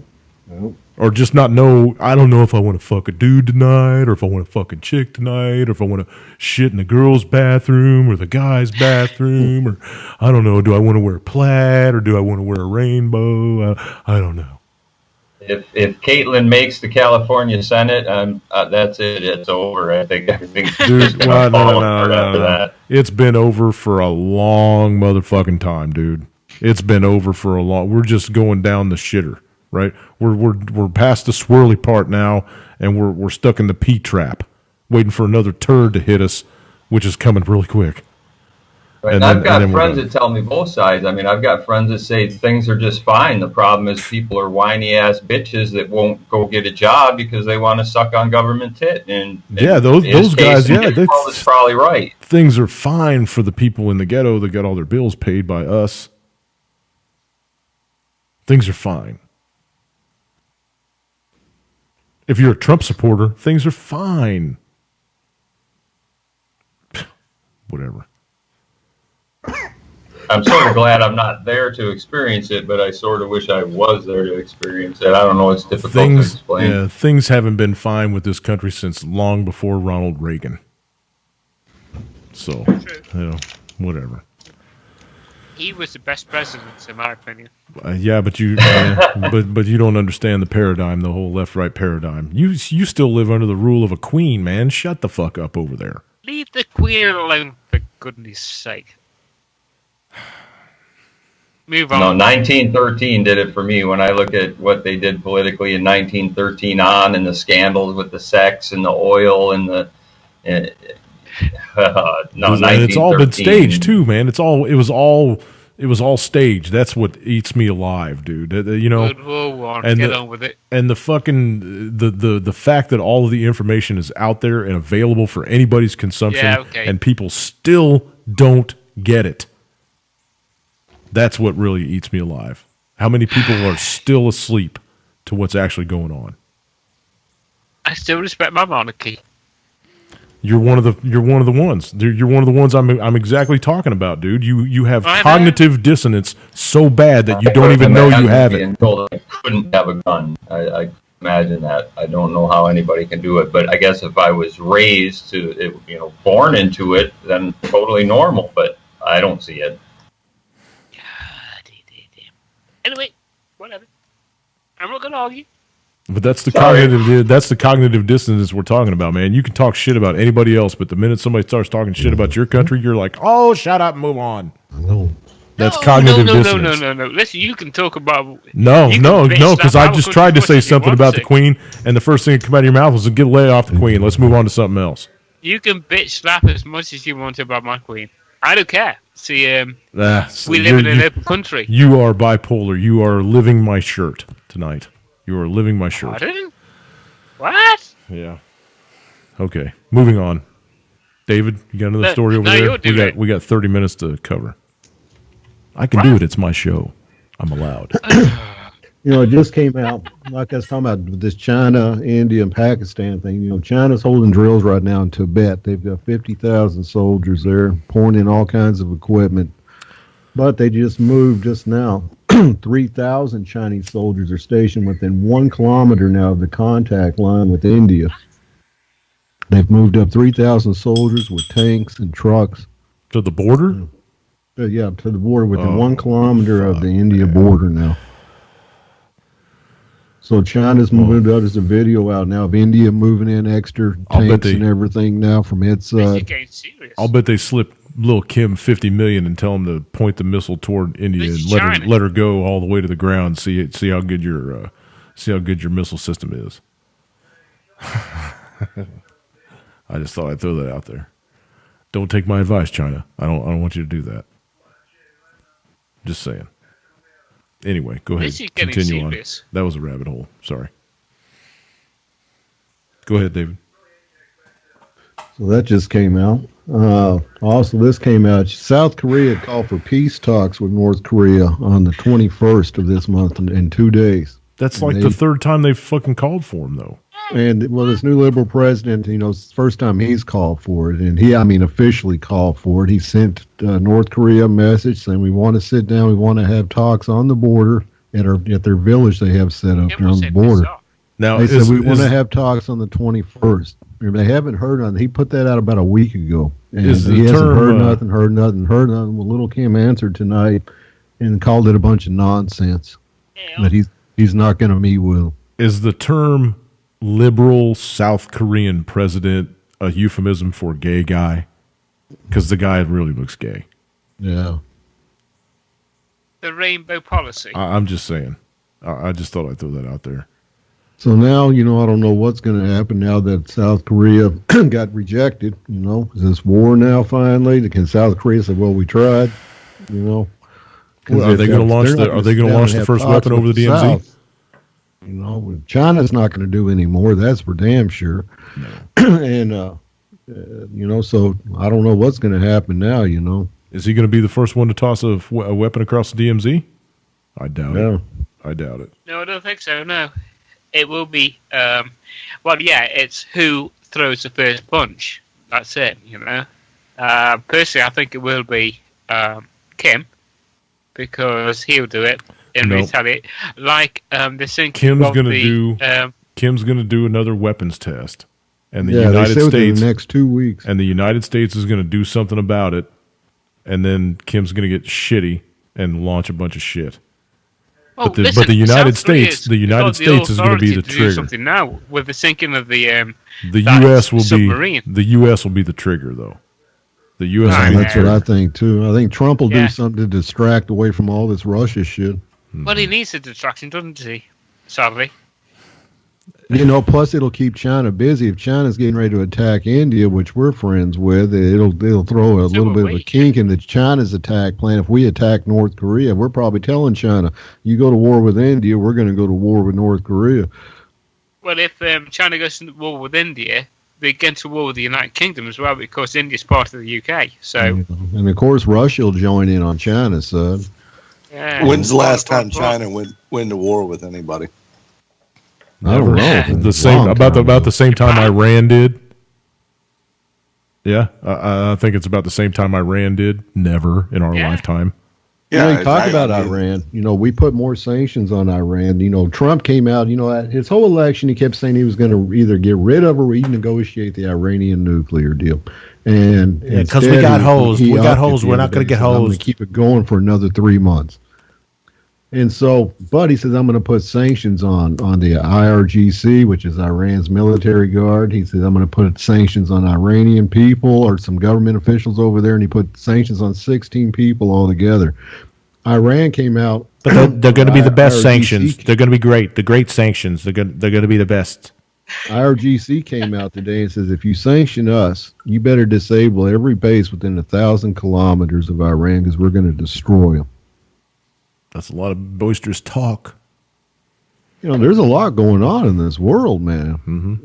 Or just not know, I don't know if I want to fuck a dude tonight, or if I want to fuck a chick tonight, or if I want to shit in the girl's bathroom or the guy's bathroom, or I don't know, do I want to wear plaid or do I want to wear a rainbow? I don't know. If Caitlyn makes the California Senate, that's it. It's over. I think everything's Dude, just well, gonna fall apart after no. that. It's been over for a long motherfucking time, dude. It's been over for a long. We're just going down the shitter, right? We're past the swirly part now, and we're stuck in the P trap, waiting for another turd to hit us, which is coming really quick. Right. And And then- I've got and then we're friends done. that tell me both sides. I mean, I've got friends that say things are just fine. The problem is people are whiny ass bitches that won't go get a job because they want to suck on government tit. And Yeah, those in his guys, case, yeah, Nick Paul is probably right. Things are fine for the people in the ghetto that got all their bills paid by us. Things are fine. If you're a Trump supporter, things are fine. Whatever. I'm sort of glad I'm not there to experience it, but I sort of wish I was there to experience it. I don't know. It's difficult to explain. Things haven't been fine with this country since long before Ronald Reagan. So, whatever. He was the best president, in my opinion. Yeah, but you, but you don't understand the paradigm, the whole left-right paradigm. You still live under the rule of a queen, man. Shut the fuck up over there. Leave the queen alone, for goodness sake. Move on. No, 1913 did it for me. When I look at what they did politically in 1913 on, and the scandals with the sex and the oil and the And it's all been staged too, man. It was all staged. That's what eats me alive, dude. World War I. and Get the- on with it. And the fucking the fact that all of the information is out there and available for anybody's consumption, Yeah, okay. and people still don't get it. That's what really eats me alive. How many people are still asleep to what's actually going on? I still respect my monarchy. You're one of the ones. You're one of the ones I'm exactly talking about, dude. You have I know. cognitive dissonance so bad that you don't even know you have it. Being told I couldn't have a gun. I imagine that. I don't know how anybody can do it, but I guess if I was raised to it, born into it, then totally normal. But I don't see it. Anyway, whatever. I'm not going to argue. But that's the Sorry. cognitive dissonance we're talking about, man. You can talk shit about anybody else, but the minute somebody starts talking shit about your country, you're like, oh, shut up, move on. That's cognitive dissonance. No. Listen, you can talk about. No, you can because I just tried to say something about the Queen, and the first thing that came out of your mouth was to get lay off the Queen. Let's move on to something else. You can bitch slap as much as you want about my Queen. I don't care. See, we live in an open country. You are bipolar. You are living my shirt tonight. You are living my shirt. Pardon? What? Yeah. Okay, moving on. David, you got another story over there? You're doing We got 30 minutes to cover. I can do it. It's my show. I'm allowed. It just came out, like I was talking about this China, India, and Pakistan thing. China's holding drills right now in Tibet. They've got 50,000 soldiers there, pouring in all kinds of equipment. But they just moved just now. 3,000 Chinese soldiers are stationed within 1 kilometer now of the contact line with India. They've moved up 3,000 soldiers with tanks and trucks. To the border? To the border within 1 kilometer of the India border now. So China's moved out. There's a video out now of India moving in extra tanks and everything now from its side. I'll bet they slip little Kim $50 million and tell him to point the missile toward India and let her go all the way to the ground. See how good your missile system is. I just thought I'd throw that out there. Don't take my advice, China. I don't want you to do that. Just saying. Anyway, go ahead. Continue on. That was a rabbit hole. Sorry. Go ahead, David. So that just came out. Also, this came out. South Korea called for peace talks with North Korea on the 21st of this month in 2 days. That's like the third time they've fucking called for him, though. And, this new liberal president, it's the first time he's called for it. And he officially called for it. He sent North Korea a message saying, we want to sit down. We want to have talks on the border at their village they have set up there on the border. Now, they said, we want to have talks on the 21st. They haven't heard on. He put that out about a week ago. And he hasn't heard nothing. Well, Little Kim answered tonight and called it a bunch of nonsense. Yeah. That he's not going to meet with. Is the term liberal South Korean president a euphemism for gay guy? Because the guy really looks gay. Yeah. The rainbow policy. I'm just saying. I just thought I'd throw that out there. So now, I don't know what's going to happen now that South Korea got rejected. Is this war now finally? Can South Korea say, well, we tried? Well, are they going to launch the first weapon over the DMZ? China's not going to do any more. That's for damn sure. No. And, so I don't know what's going to happen now, Is he going to be the first one to toss a weapon across the DMZ? I doubt it. I doubt it. No, I don't think so, no. It will be, it's who throws the first punch. That's it, Personally, I think it will be Kim, because he'll do it in retaliate. Like the thing. Kim's going to do another weapons test, and the United States the next 2 weeks, and the United States is going to do something about it, and then Kim's going to get shitty and launch a bunch of shit. But the United States is going to be the trigger. Do something now with the sinking of the U.S. will submarine. The U.S. will be the trigger, though. The U.S. That's what I think too. I think Trump will do something to distract away from all this Russia shit. Well, he needs a distraction, doesn't he? Sadly. Plus it'll keep China busy. If China's getting ready to attack India, which we're friends with, it'll throw a little bit of a kink in the China's attack plan. If we attack North Korea, we're probably telling China, you go to war with India, we're going to go to war with North Korea. Well, if China goes to war with India, they get to war with the United Kingdom as well, because India's part of the UK. So, and of course, Russia will join in on China's side. Yeah. When's the last time China went to war with anybody? I don't know. About the same time Iran did. Yeah, I think it's about the same time Iran did. Never in our lifetime. Yeah, talk about Iran. We put more sanctions on Iran. Trump came out, at his whole election, he kept saying he was going to either get rid of or renegotiate the Iranian nuclear deal. And because we got hosed. We're not going to get hosed. I'm going to keep it going for another 3 months. And so, but he says, I'm going to put sanctions on the IRGC, which is Iran's military guard. He says, I'm going to put sanctions on Iranian people or some government officials over there. And he put sanctions on 16 people altogether. Iran came out. But they're going to be the best IRGC sanctions. They're going to be great. The great sanctions. They're going to be the best. IRGC came out today and says, if you sanction us, you better disable every base within 1,000 kilometers of Iran because we're going to destroy them. That's a lot of boisterous talk. You know, there's a lot going on in this world, man. Mm-hmm.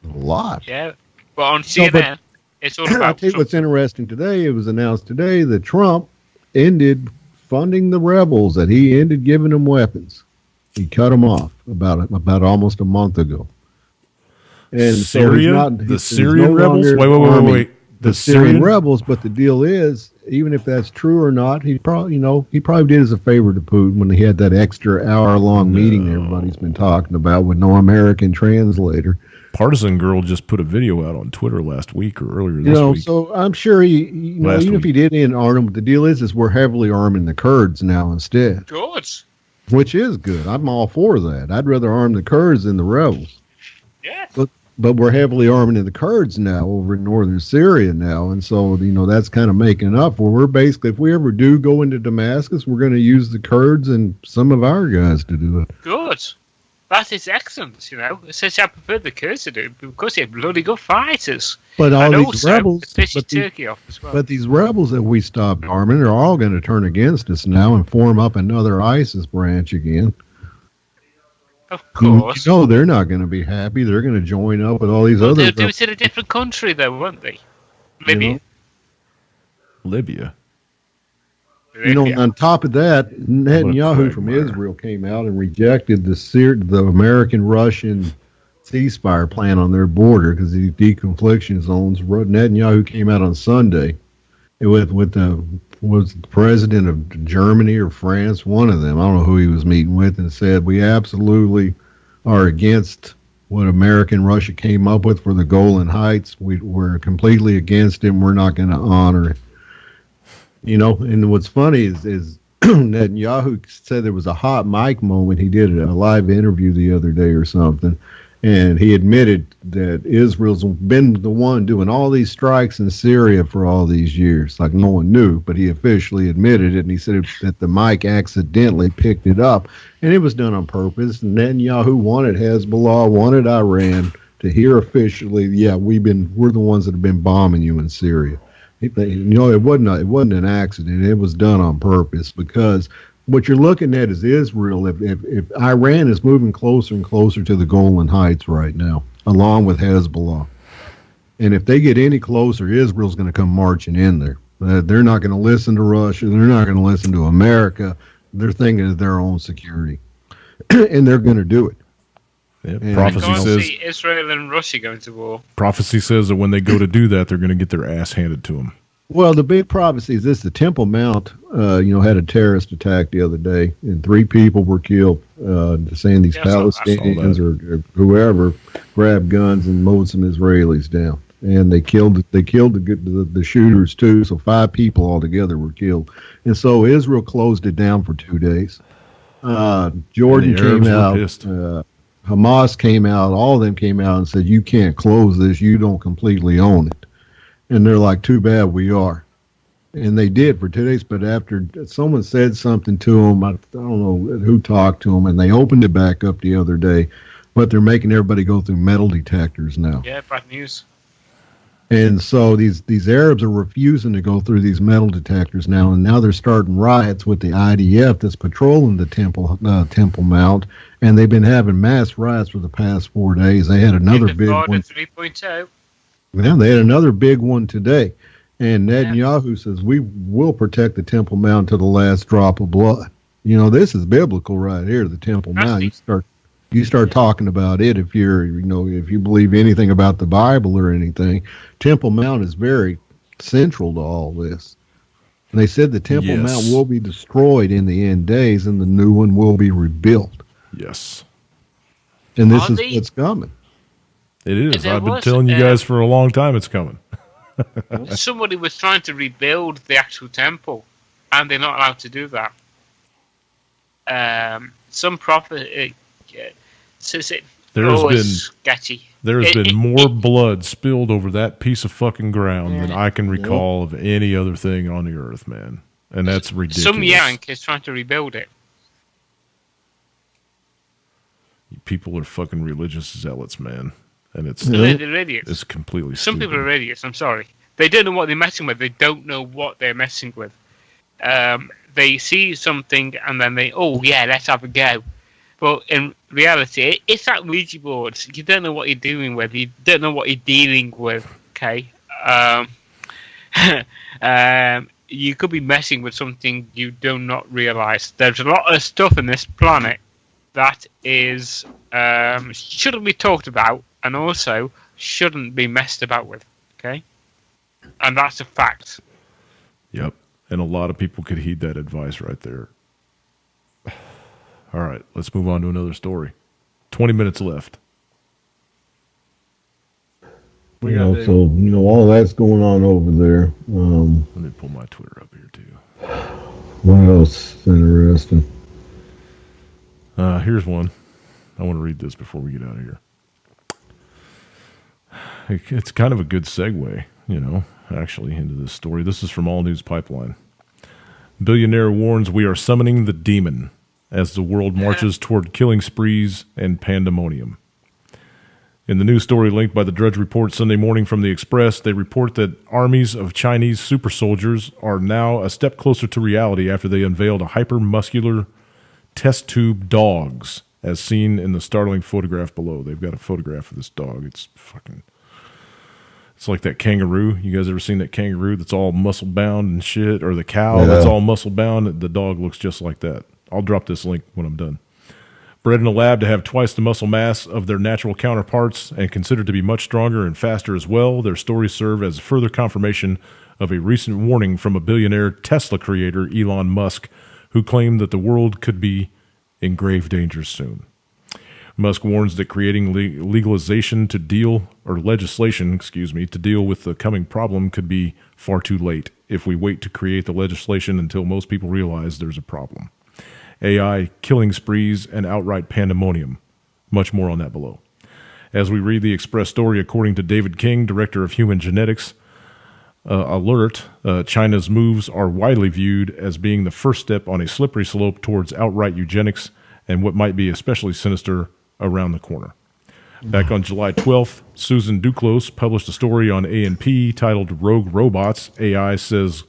A lot. Yeah. But on CNN, it's all I'll about tell you what's interesting today. It was announced today that Trump ended funding the rebels, that he ended giving them weapons. He cut them off about almost a month ago. And Syria? so The Syrian rebels? Wait. The Syrian rebels, but the deal is, even if that's true or not, he probably did us a favor to Putin when he had that extra hour-long meeting everybody's been talking about with no American translator. Partisan Girl just put a video out on Twitter last week or earlier this week. So I'm sure even if he did arm them, the deal is we're heavily arming the Kurds now instead. Good. Which is good. I'm all for that. I'd rather arm the Kurds than the rebels. Yes. But we're heavily arming the Kurds now over in northern Syria now. And so, that's kind of making up for we're basically, if we ever do go into Damascus, we're going to use the Kurds and some of our guys to do it. Good. That is excellent, Since I prefer the Kurds to do because they're bloody good fighters. But all and these also, rebels, fish Turkey off as well. but these rebels that we stopped arming are all going to turn against us now and form up another ISIS branch again. Of course. They're not going to be happy. They're going to join up with all these other. They'll do it in a different country, though, won't they? Libya. Libya. On top of that, Netanyahu from Israel came out and rejected the American-Russian ceasefire plan on their border because of the deconfliction zones. Netanyahu came out on Sunday was the president of Germany or France, one of them, I don't know who he was meeting with, and said, we absolutely are against what America and Russia came up with for the Golan Heights. We're completely against it, and we're not going to honor it. And what's funny is Netanyahu said there was a hot mic moment. He did a live interview the other day or something, and he admitted that Israel's been the one doing all these strikes in Syria for all these years. Like no one knew, but he officially admitted it, and he said that the mic accidentally picked it up, and it was done on purpose. Netanyahu wanted Hezbollah, wanted Iran to hear officially, yeah, we're the ones that have been bombing you in Syria. It wasn't an accident. It was done on purpose because what you're looking at is Israel. If Iran is moving closer and closer to the Golan Heights right now, along with Hezbollah, and if they get any closer, Israel's going to come marching in there. They're not going to listen to Russia. They're not going to listen to America. They're thinking of their own security, and they're going to do it. Yeah, prophecy says see Israel and Russia going to war. Prophecy says that when they go to do that, they're going to get their ass handed to them. Well, the big prophecy is this: the Temple Mount, had a terrorist attack the other day, and 3 people were killed. Saying these Palestinians or whoever grabbed guns and mowed some Israelis down, and they killed the shooters too. So 5 people altogether were killed, and so Israel closed it down for 2 days. Jordan came out. Hamas came out, all of them came out and said, you can't close this, you don't completely own it. And they're like, too bad we are. And they did for 2 days, but after someone said something to them, I don't know who talked to them, and they opened it back up the other day, but they're making everybody go through metal detectors now. Yeah, bad news. And so these Arabs are refusing to go through these metal detectors now, and now they're starting riots with the IDF that's patrolling the Temple Mount, and they've been having mass riots for the past 4 days. They had another big one. 3.0. Yeah, they had another big one today, and Netanyahu says we will protect the Temple Mount to the last drop of blood. This is biblical right here. The Temple Mount. You start talking about it if if you believe anything about the Bible or anything. Temple Mount is very central to all this. And they said the Temple Mount will be destroyed in the end days, and the new one will be rebuilt. Yes. And this is what's coming. It is. I've been telling you guys for a long time it's coming. Somebody was trying to rebuild the actual temple, and they're not allowed to do that. some prophet. There's been sketchy. There's been more blood spilled over that piece of fucking ground than I can recall of any other thing on the earth, man. And that's ridiculous. Some yank is trying to rebuild it. People are fucking religious zealots, man. And it's They're idiots. It's completely Some stupid. people are idiots, I'm sorry. They don't know what they're messing with. They don't know what they're messing with. They see something and then let's have a go. But in reality, it's like Ouija boards. You don't know what you're doing with. You don't know what you're dealing with, okay? You could be messing with something you do not realise. There's a lot of stuff in this planet that is shouldn't be talked about and also shouldn't be messed about with, okay? And that's a fact. Yep. And a lot of people could heed that advice right there. All right, let's move on to another story. 20 minutes left. All that's going on over there. Let me pull my Twitter up here, too. What else is interesting? Here's one. I want to read this before we get out of here. It's kind of a good segue, actually, into this story. This is from All News Pipeline. Billionaire warns we are summoning the demon as the world marches toward killing sprees and pandemonium. In the news story linked by the Drudge Report Sunday morning from the Express, they report that armies of Chinese super soldiers are now a step closer to reality after they unveiled a hyper-muscular test tube dogs, as seen in the startling photograph below. They've got a photograph of this dog. It's like that kangaroo. You guys ever seen that kangaroo that's all muscle bound and shit? Or the cow that's all muscle bound? The dog looks just like that. I'll drop this link when I'm done. Bred in a lab to have twice the muscle mass of their natural counterparts and considered to be much stronger and faster as well, their stories serve as further confirmation of a recent warning from a billionaire Tesla creator, Elon Musk, who claimed that the world could be in grave danger soon. Musk warns that creating legislation to deal with the coming problem could be far too late if we wait to create the legislation until most people realize there's a problem. AI, killing sprees, and outright pandemonium. Much more on that below. As we read the Express story, according to David King, director of Human Genetics, China's moves are widely viewed as being the first step on a slippery slope towards outright eugenics and what might be especially sinister around the corner. Back on July 12th, Susan Duclos published a story on A&P titled Rogue Robots. AI says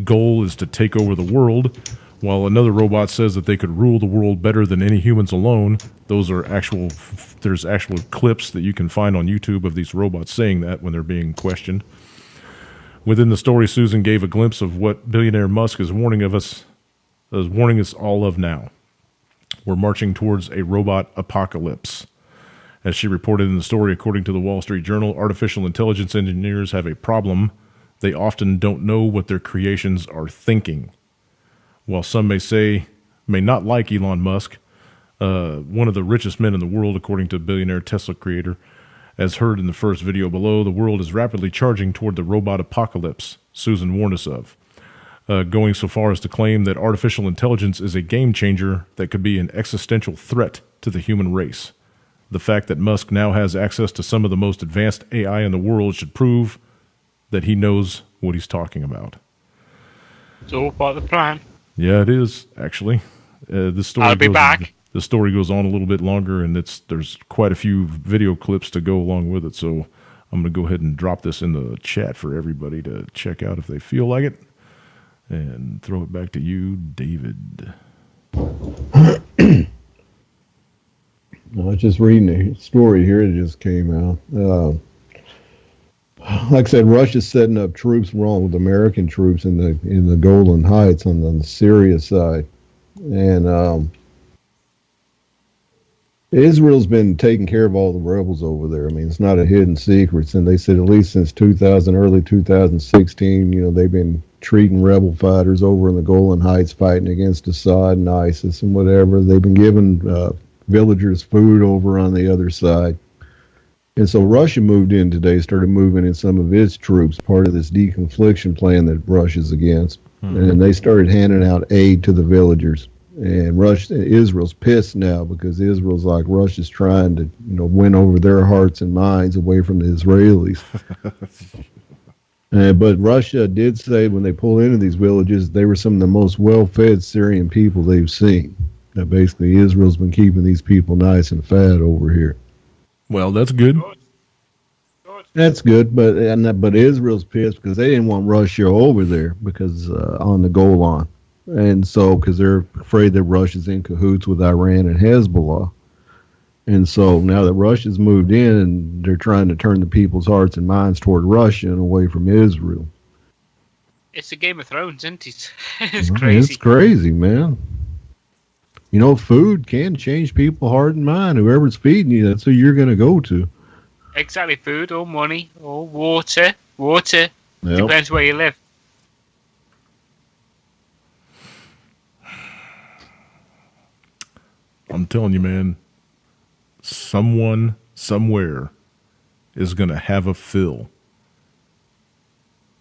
goal is to take over the world, while another robot says that they could rule the world better than any humans alone. There's actual clips that you can find on YouTube of these robots saying that when they're being questioned. Within the story, Susan gave a glimpse of what billionaire Musk is warning us all of now. We're marching towards a robot apocalypse. As she reported in the story, according to the Wall Street Journal, artificial intelligence engineers have a problem. They often don't know what their creations are thinking. While some may not like Elon Musk, one of the richest men in the world, according to billionaire Tesla creator, as heard in the first video below, the world is rapidly charging toward the robot apocalypse Susan warned us of, going so far as to claim that artificial intelligence is a game changer that could be an existential threat to the human race. The fact that Musk now has access to some of the most advanced AI in the world should prove that he knows what he's talking about. It's all part of the plan. Yeah, it is, actually. I'll be back. The story goes on a little bit longer, and there's quite a few video clips to go along with it, so I'm going to go ahead and drop this in the chat for everybody to check out if they feel like it, and throw it back to you, David. I was just reading a story here that just came out. Like I said, Russia's setting up troops wrong with American troops in the Golan Heights on the Syria side, and Israel's been taking care of all the rebels over there. I mean, it's not a hidden secret, and they said at least since early 2016, they've been treating rebel fighters over in the Golan Heights fighting against Assad and ISIS and whatever. They've been giving villagers food over on the other side. And so Russia moved in today, started moving in some of its troops, part of this deconfliction plan that Russia's against. And they started handing out aid to the villagers. And Israel's pissed now because Israel's like Russia's trying to, win over their hearts and minds away from the Israelis. But Russia did say when they pulled into these villages, they were some of the most well-fed Syrian people they've seen. That basically Israel's been keeping these people nice and fat over here. Well, that's good. That's good, but Israel's pissed because they didn't want Russia over there because on the Golan. And so, because they're afraid that Russia's in cahoots with Iran and Hezbollah. And so now that Russia's moved in and they're trying to turn the people's hearts and minds toward Russia and away from Israel. It's a Game of Thrones, isn't it? It's crazy. It's crazy, man. Food can change people's heart and mind. Whoever's feeding you, that's who you're going to go to. Exactly, food or money or water. Water. Yep. Depends where you live. I'm telling you, man, someone somewhere is going to have a fill,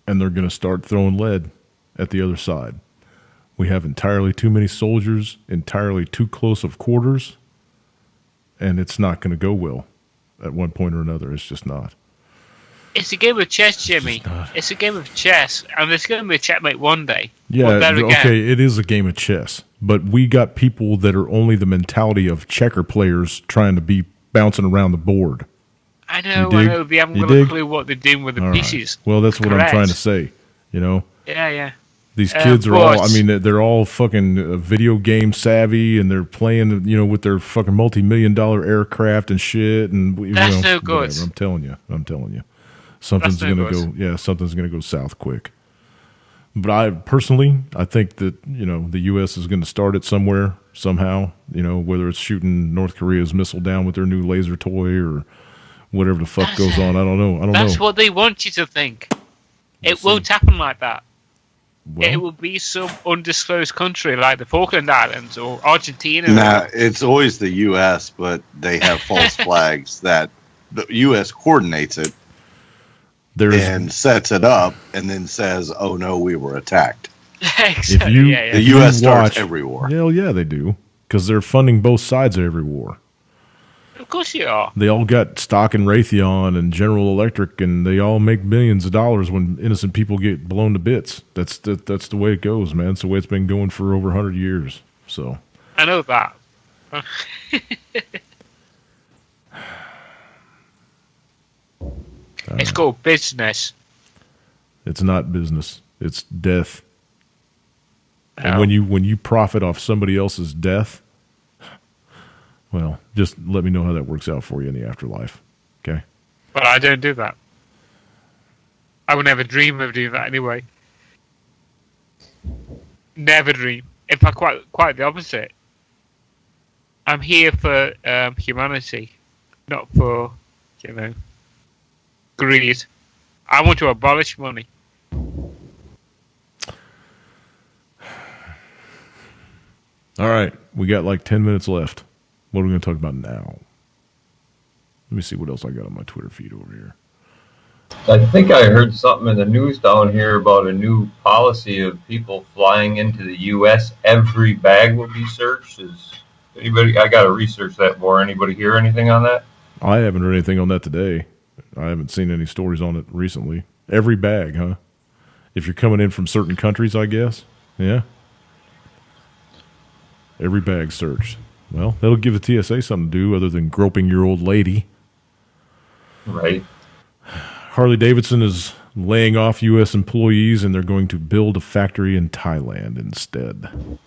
and they're going to start throwing lead at the other side. We have entirely too many soldiers, entirely too close of quarters, and it's not going to go well at one point or another. It's just not. It's a game of chess, Jimmy. It's a game of chess, and there's going to be a checkmate one day. Yeah, okay, it is a game of chess, but we got people that are only the mentality of checker players trying to be bouncing around the board. I know, but they haven't got a clue what they're doing with the pieces. Well, that's what I'm trying to say, Yeah. These kids are all, they're all fucking video game savvy, and they're playing, with their fucking multi-million-dollar aircraft and shit. And that's no good. Whatever. I'm telling you. Something's going to go, something's going to go south quick. But I think that, the U.S. is going to start it somewhere, somehow, whether it's shooting North Korea's missile down with their new laser toy or whatever the fuck goes on. I don't know. That's what they want you to think. It won't happen like that. Well, it will be some undisclosed country like the Falkland Islands or Argentina. Nah, it's always the U.S., but they have false flags that the U.S. coordinates it and sets it up and then says, oh, no, we were attacked. Exactly. The U.S. starts every war. Hell yeah, they do, because they're funding both sides of every war. Of course you are. They all got stock in Raytheon and General Electric, and they all make millions of dollars when innocent people get blown to bits. That's the way it goes, man. It's the way it's been going for over 100 years. So I know that. It's called business. It's not business. It's death. No. And when you profit off somebody else's death, well, just let me know how that works out for you in the afterlife. Okay? But I don't do that. I would never dream of doing that anyway. Never dream. In fact, quite the opposite. I'm here for humanity, not for, greed. I want to abolish money. All right. We got like 10 minutes left. What are we going to talk about now? Let me see what else I got on my Twitter feed over here. I think I heard something in the news down here about a new policy of people flying into the U.S. Every bag will be searched. Is anybody? I got to research that more. Anybody hear anything on that? I haven't heard anything on that today. I haven't seen any stories on it recently. Every bag, huh? If you're coming in from certain countries, I guess. Yeah. Every bag searched. Well, that'll give the TSA something to do other than groping your old lady. Right. Harley Davidson is laying off U.S. employees, and they're going to build a factory in Thailand instead.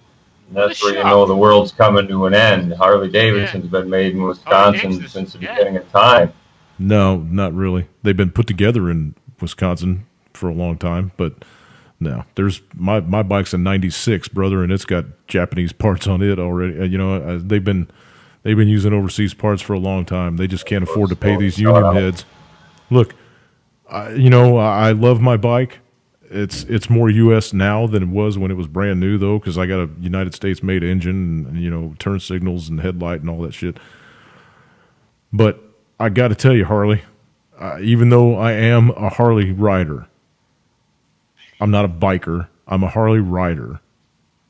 That's where you know the world's coming to an end. Harley Davidson's been made in Wisconsin since the beginning of time. No, not really. They've been put together in Wisconsin for a long time, but no. There's my bike's a '96, brother, and it's got Japanese parts on it already. They've been using overseas parts for a long time. They just can't afford to pay these union heads. Look, I love my bike. It's more U.S. now than it was when it was brand new, though, because I got a United States made engine and turn signals and headlight and all that shit. But I got to tell you, Harley, even though I am a Harley rider, I'm not a biker. I'm a Harley rider.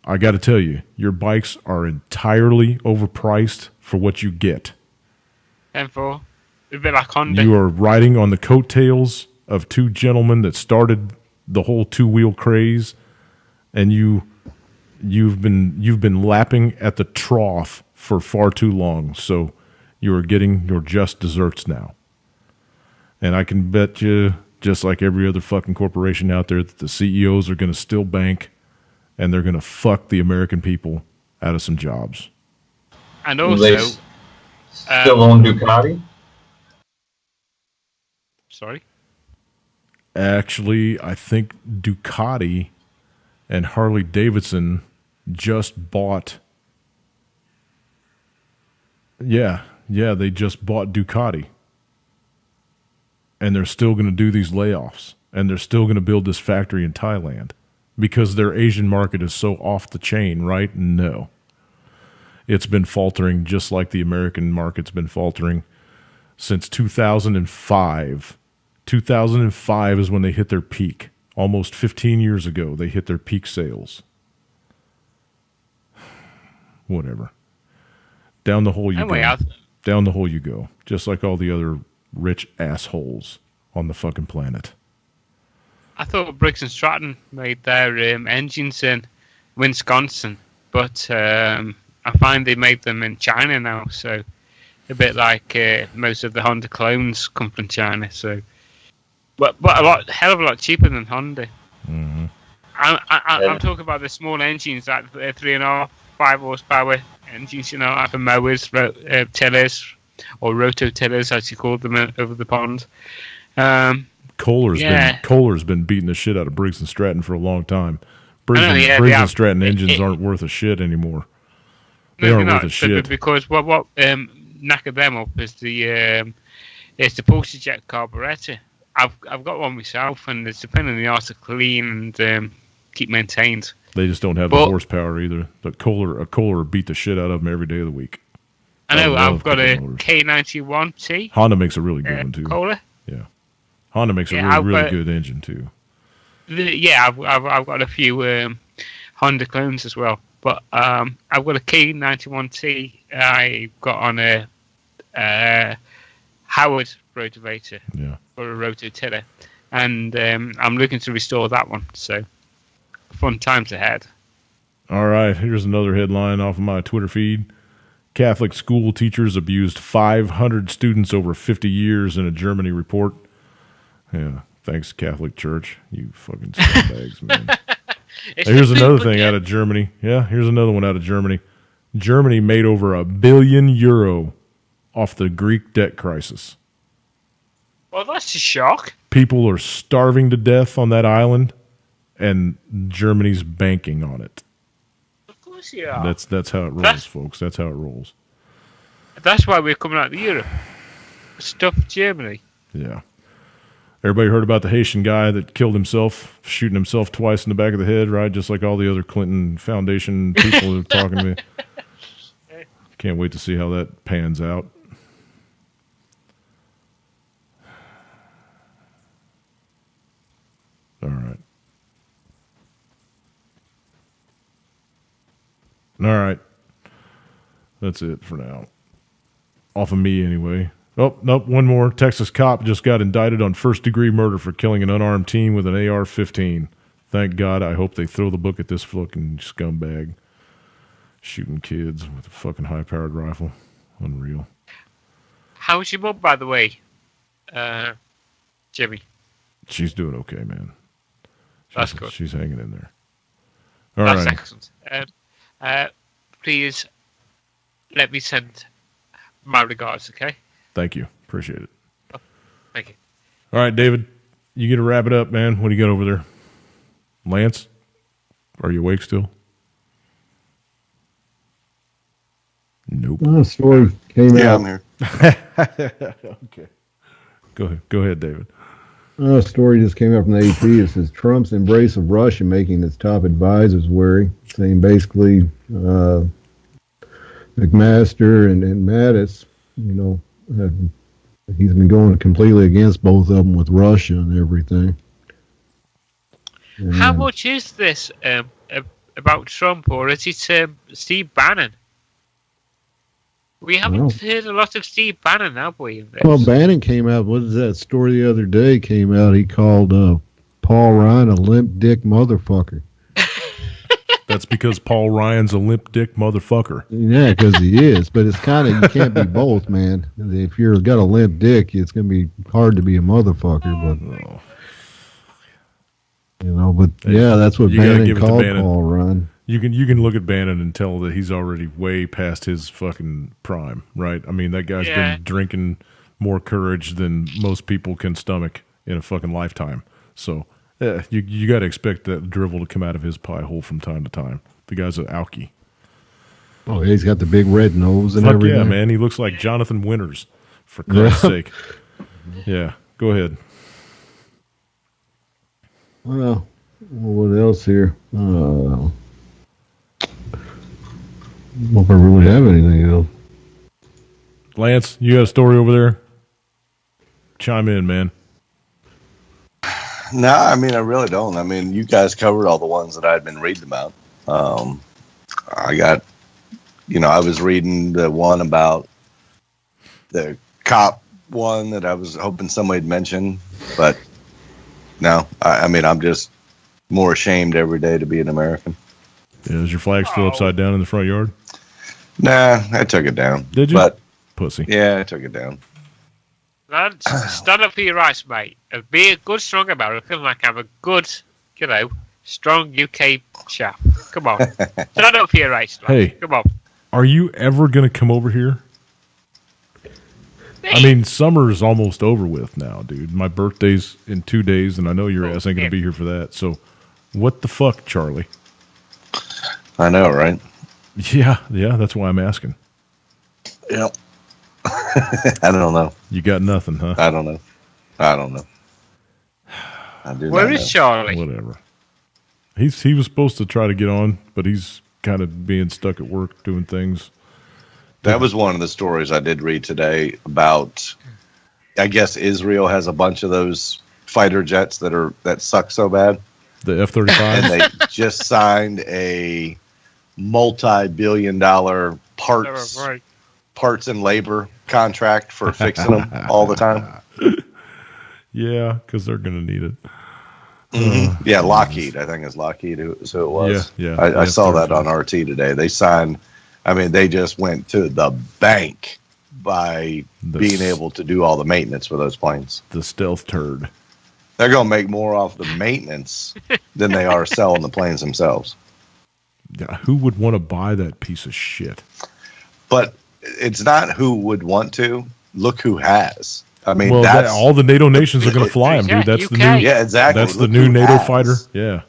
I got to tell you, your bikes are entirely overpriced for what you get. And for a bit like Honda. You are riding on the coattails of two gentlemen that started the whole two-wheel craze, and you've been lapping at the trough for far too long. So you are getting your just desserts now. And I can bet you, just like every other fucking corporation out there, that the CEOs are going to still bank, and they're going to fuck the American people out of some jobs. And also, still own Ducati? Sorry? Actually, I think Ducati and Harley Davidson just bought... Yeah, they just bought Ducati. And they're still going to do these layoffs. And they're still going to build this factory in Thailand. Because their Asian market is so off the chain, right? No. It's been faltering just like the American market's been faltering since 2005. 2005 is when they hit their peak. Almost 15 years ago, they hit their peak sales. Whatever. Down the hole you go. Down the hole you go. Just like all the other rich assholes on the fucking planet. I thought Briggs & Stratton made their engines in Wisconsin, but I find they made them in China now, so a bit like most of the Honda clones come from China, so but hell of a lot cheaper than Honda. Mm-hmm. I'm talking about the small engines, like 3.5, 5 horsepower engines, you know, like for mowers, tillers, or rototillers as you call them over the pond. Kohler's been beating the shit out of Briggs & Stratton for a long time. Briggs & Stratton engines aren't worth a shit anymore. They aren't worth a shit. Because what knackered them up is the Porsche jet carburetor. I've got one myself, and it's a pain in the arse to clean and keep maintained. They just don't have the horsepower either. But Kohler beat the shit out of them every day of the week. I know. I've got a K91T. Honda makes a really good one too. Kohler. Yeah. Honda makes a really good engine too. I've got a few Honda clones as well, but I've got a K91T. I got on a Howard rotavator for a rototiller, and I'm looking to restore that one. So fun times ahead. All right, here's another headline off of my Twitter feed. Catholic school teachers abused 500 students over 50 years in a Germany report. Yeah, thanks, Catholic Church. You fucking scumbags, man. Here's another thing out of Germany. Yeah, here's another one out of Germany. Germany made over €1 billion off the Greek debt crisis. Well, that's a shock. People are starving to death on that island, and Germany's banking on it. Of course you are. That's how it rolls, folks. That's how it rolls. That's why we're coming out of Europe. Stuff Germany. Yeah. Everybody heard about the Haitian guy that killed himself, shooting himself twice in the back of the head, right? Just like all the other Clinton Foundation people who are talking to me. Can't wait to see how that pans out. All right. All right. That's it for now. Off of me, anyway. Oh, nope, one more. Texas cop just got indicted on first-degree murder for killing an unarmed teen with an AR-15. Thank God. I hope they throw the book at this fucking scumbag. Shooting kids with a fucking high-powered rifle. Unreal. How's your mum, by the way, Jimmy? She's doing okay, man. That's good. She's hanging in there. That's excellent. Please let me send my regards, okay? Thank you. Appreciate it. Oh, thank you. All right, David, you get to wrap it up, man. What do you got over there? Lance, are you awake still? Nope. Well, the story came out. I'm here. Okay. Go ahead, David. A story just came out from the AP. It says Trump's embrace of Russia making his top advisors wary, saying basically McMaster and Mattis, he's been going completely against both of them with Russia and everything. How much is this about Trump, or is it Steve Bannon? We haven't heard a lot of Steve Bannon, have we? In this? Well, Bannon came out. What is that story the other day? Came out. He called Paul Ryan a limp dick motherfucker. That's because Paul Ryan's a limp dick motherfucker. Yeah, because he is. But it's kind of, you can't be both, man. If you've got a limp dick, it's going to be hard to be a motherfucker. But but yeah, that's what Bannon called Paul Ryan. You can look at Bannon and tell that he's already way past his fucking prime, right? I mean, that guy's been drinking more courage than most people can stomach in a fucking lifetime. So you got to expect that drivel to come out of his pie hole from time to time. The guy's an alky. Oh, he's got the big red nose and everything. Yeah, man, he looks like Jonathan Winters, for Christ's sake. Yeah, go ahead. Well, what else here? I don't know if I really have anything else. Lance, you got a story over there? Chime in, man. No, I mean, I really don't. I mean, you guys covered all the ones that I'd been reading about. I got, I was reading the one about the cop one that I was hoping somebody'd mention, but no, I mean, I'm just more ashamed every day to be an American. Yeah, is your flag still upside down in the front yard? Nah, I took it down. Did you? But, pussy. Yeah, I took it down. Lance, stand up for your rights, mate. And be a good, strong American like I'm a good, strong UK chap. Come on. Stand up for your rights, Lance. Hey. Come on. Are you ever going to come over here? Hey. I mean, summer's almost over with now, dude. My birthday's in 2 days, and I know your ass ain't going to be here for that. So, what the fuck, Charlie? I know, right? Yeah, that's why I'm asking. Yep. I don't know. You got nothing, huh? I don't know. Where is Charlie? Whatever. He was supposed to try to get on, but he's kind of being stuck at work doing things. That was one of the stories I did read today about, I guess Israel has a bunch of those fighter jets that suck so bad. The F-35? And they just signed a multi-billion-dollar parts and labor contract for fixing them all the time. Yeah, because they're going to need it. Mm-hmm. Yeah, Lockheed, I think is Lockheed who it was. Yeah. I saw that on RT today. They signed, they just went to the bank by being able to do all the maintenance for those planes. The stealth turd. They're going to make more off the maintenance than they are selling the planes themselves. Yeah, who would want to buy that piece of shit? But it's not who would want to. Look who has. I mean, all the NATO nations are going to fly them, dude. That's the new. Yeah, exactly. That's the new NATO fighter. Yeah,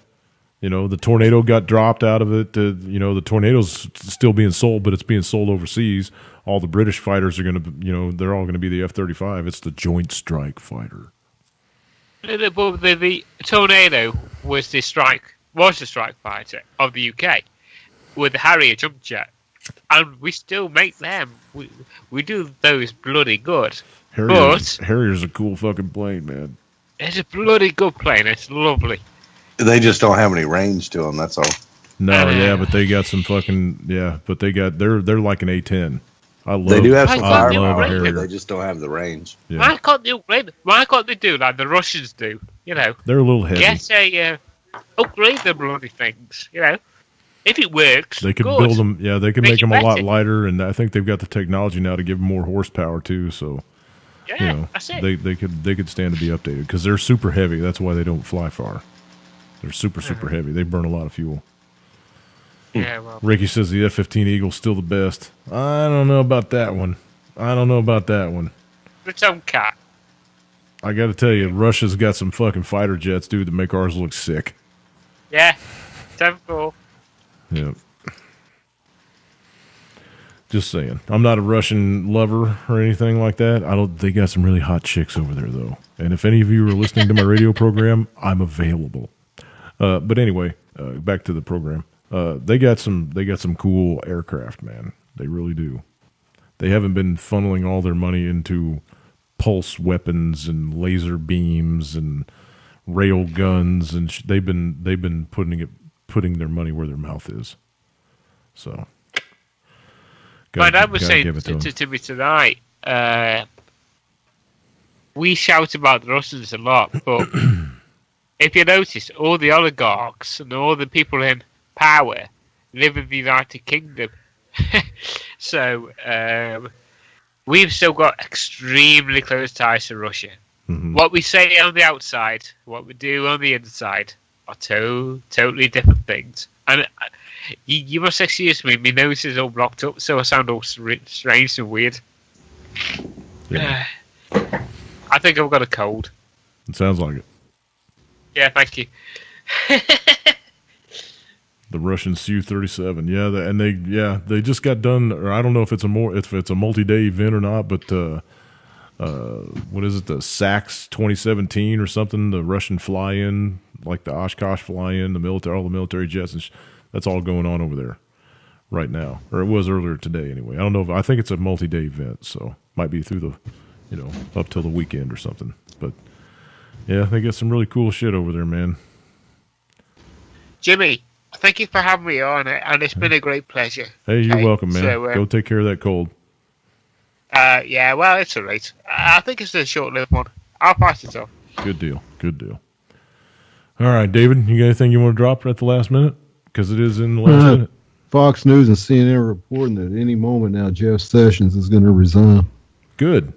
the Tornado got dropped out of it. The Tornado's still being sold, but it's being sold overseas. All the British fighters are going to, they're all going to be the F-35. It's the Joint Strike Fighter. The Tornado was the strike fighter of the UK with the Harrier jump jet, and we still make them. We do those bloody good. Harrier's a cool fucking plane, man. It's a bloody good plane. It's lovely. They just don't have any range to them. That's all. No, but they got some fucking but they're like an A-10. They do have some Harrier. They just don't have the range. Yeah. Why can't they do like the Russians do? They're a little heavy. Get upgrade the bloody things. If it works, they could build them. Yeah, they can make them a lot lighter, and I think they've got the technology now to give them more horsepower too. So, that's it. they could stand to be updated because they're super heavy. That's why they don't fly far. They're super heavy. They burn a lot of fuel. Yeah, well. Ricky says the F-15 Eagle's still the best. I don't know about that one. Its own cat. I got to tell you, Russia's got some fucking fighter jets, dude, that make ours look sick. Yeah, 10-4. Yeah. Just saying. I'm not a Russian lover or anything like that. They got some really hot chicks over there, though. And if any of you are listening to my radio program, I'm available. But anyway, back to the program. They got some cool aircraft, man. They really do. They haven't been funneling all their money into pulse weapons and laser beams and rail guns, and they've been putting it putting their money where their mouth is. So, My dad was gotta saying give it to 'em. to me tonight, we shout about the Russians a lot, but if you notice, all the oligarchs and all the people in power live in the United Kingdom. So we've still got extremely close ties to Russia. Mhm. What we say on the outside, what we do on the inside, are totally different things. And you must excuse me, my nose is all blocked up, so I sound all strange and weird. Yeah. I think I've got a cold. It sounds like it. Yeah, thank you. The Russian Su-37, they just got done. Or I don't know if it's a multi-day event or not, but what is it? The SAX 2017 or something? The Russian fly-in, like the Oshkosh fly-in, all the military jets, and that's all going on over there right now, or it was earlier today anyway. I don't know. I think it's a multi-day event, so might be through the, up till the weekend or something. But yeah, they got some really cool shit over there, man. Jimmy, thank you for having me on, and it's been a great pleasure. Hey, you're Okay, welcome, man. so, Go take care of that cold. Yeah, well, it's all right. I think it's a short-lived one. I'll pass it off. Good deal. All right, David, you got anything you want to drop at the last minute? Because it is in the last minute. Fox News and CNN reporting that at any moment now Jeff Sessions is going to resign. Good.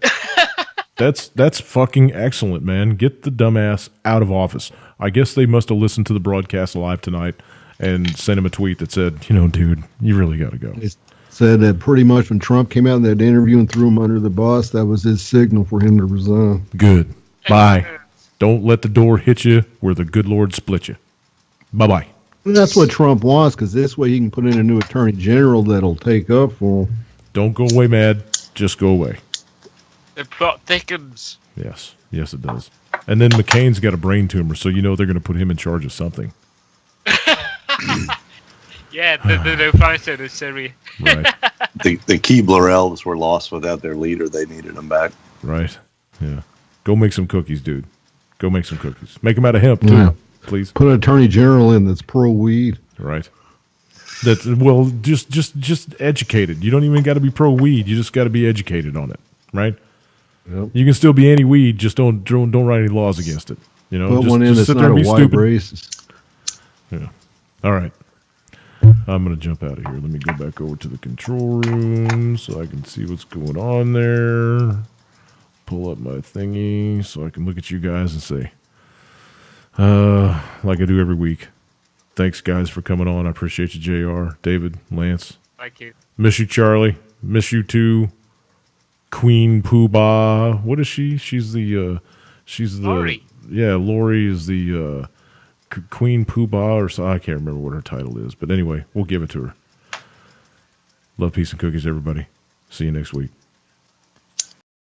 That's fucking excellent, man. Get the dumbass out of office. I guess they must have listened to the broadcast live tonight and sent him a tweet that said, dude, you really got to go. It said that pretty much when Trump came out in that interview and threw him under the bus, that was his signal for him to resign. Good. Bye. Don't let the door hit you where the good Lord split you. Bye-bye. And that's what Trump wants, because this way he can put in a new attorney general that'll take up for him. Don't go away mad. Just go away. The plot thickens. Yes, it does. And then McCain's got a brain tumor, so they're going to put him in charge of something. Yeah, the no-fly zone is Syria. Right. The Keebler elves were lost without their leader. They needed them back. Right. Yeah. Go make some cookies, dude. Go make some cookies. Make them out of hemp, too, Yeah. please. Put an attorney general in that's pro-weed. Right. That's just educated. You don't even got to be pro-weed. You just got to be educated on it, right? Yep. You can still be anti-weed. Just don't write any laws against it. Put just, one in just that's sit not there a and be white stupid. racist. Yeah. All right. I'm going to jump out of here. Let me go back over to the control room so I can see what's going on there. Pull up my thingy so I can look at you guys and say, like I do every week, thanks, guys, for coming on. I appreciate you, JR, David, Lance. Thank you. Miss you, Charlie. Miss you, too. Queen Poobah. What is she? She's the Lori. Yeah, Lori is the Queen Poobah, or so I can't remember what her title is. But anyway, we'll give it to her. Love, peace, and cookies, everybody. See you next week.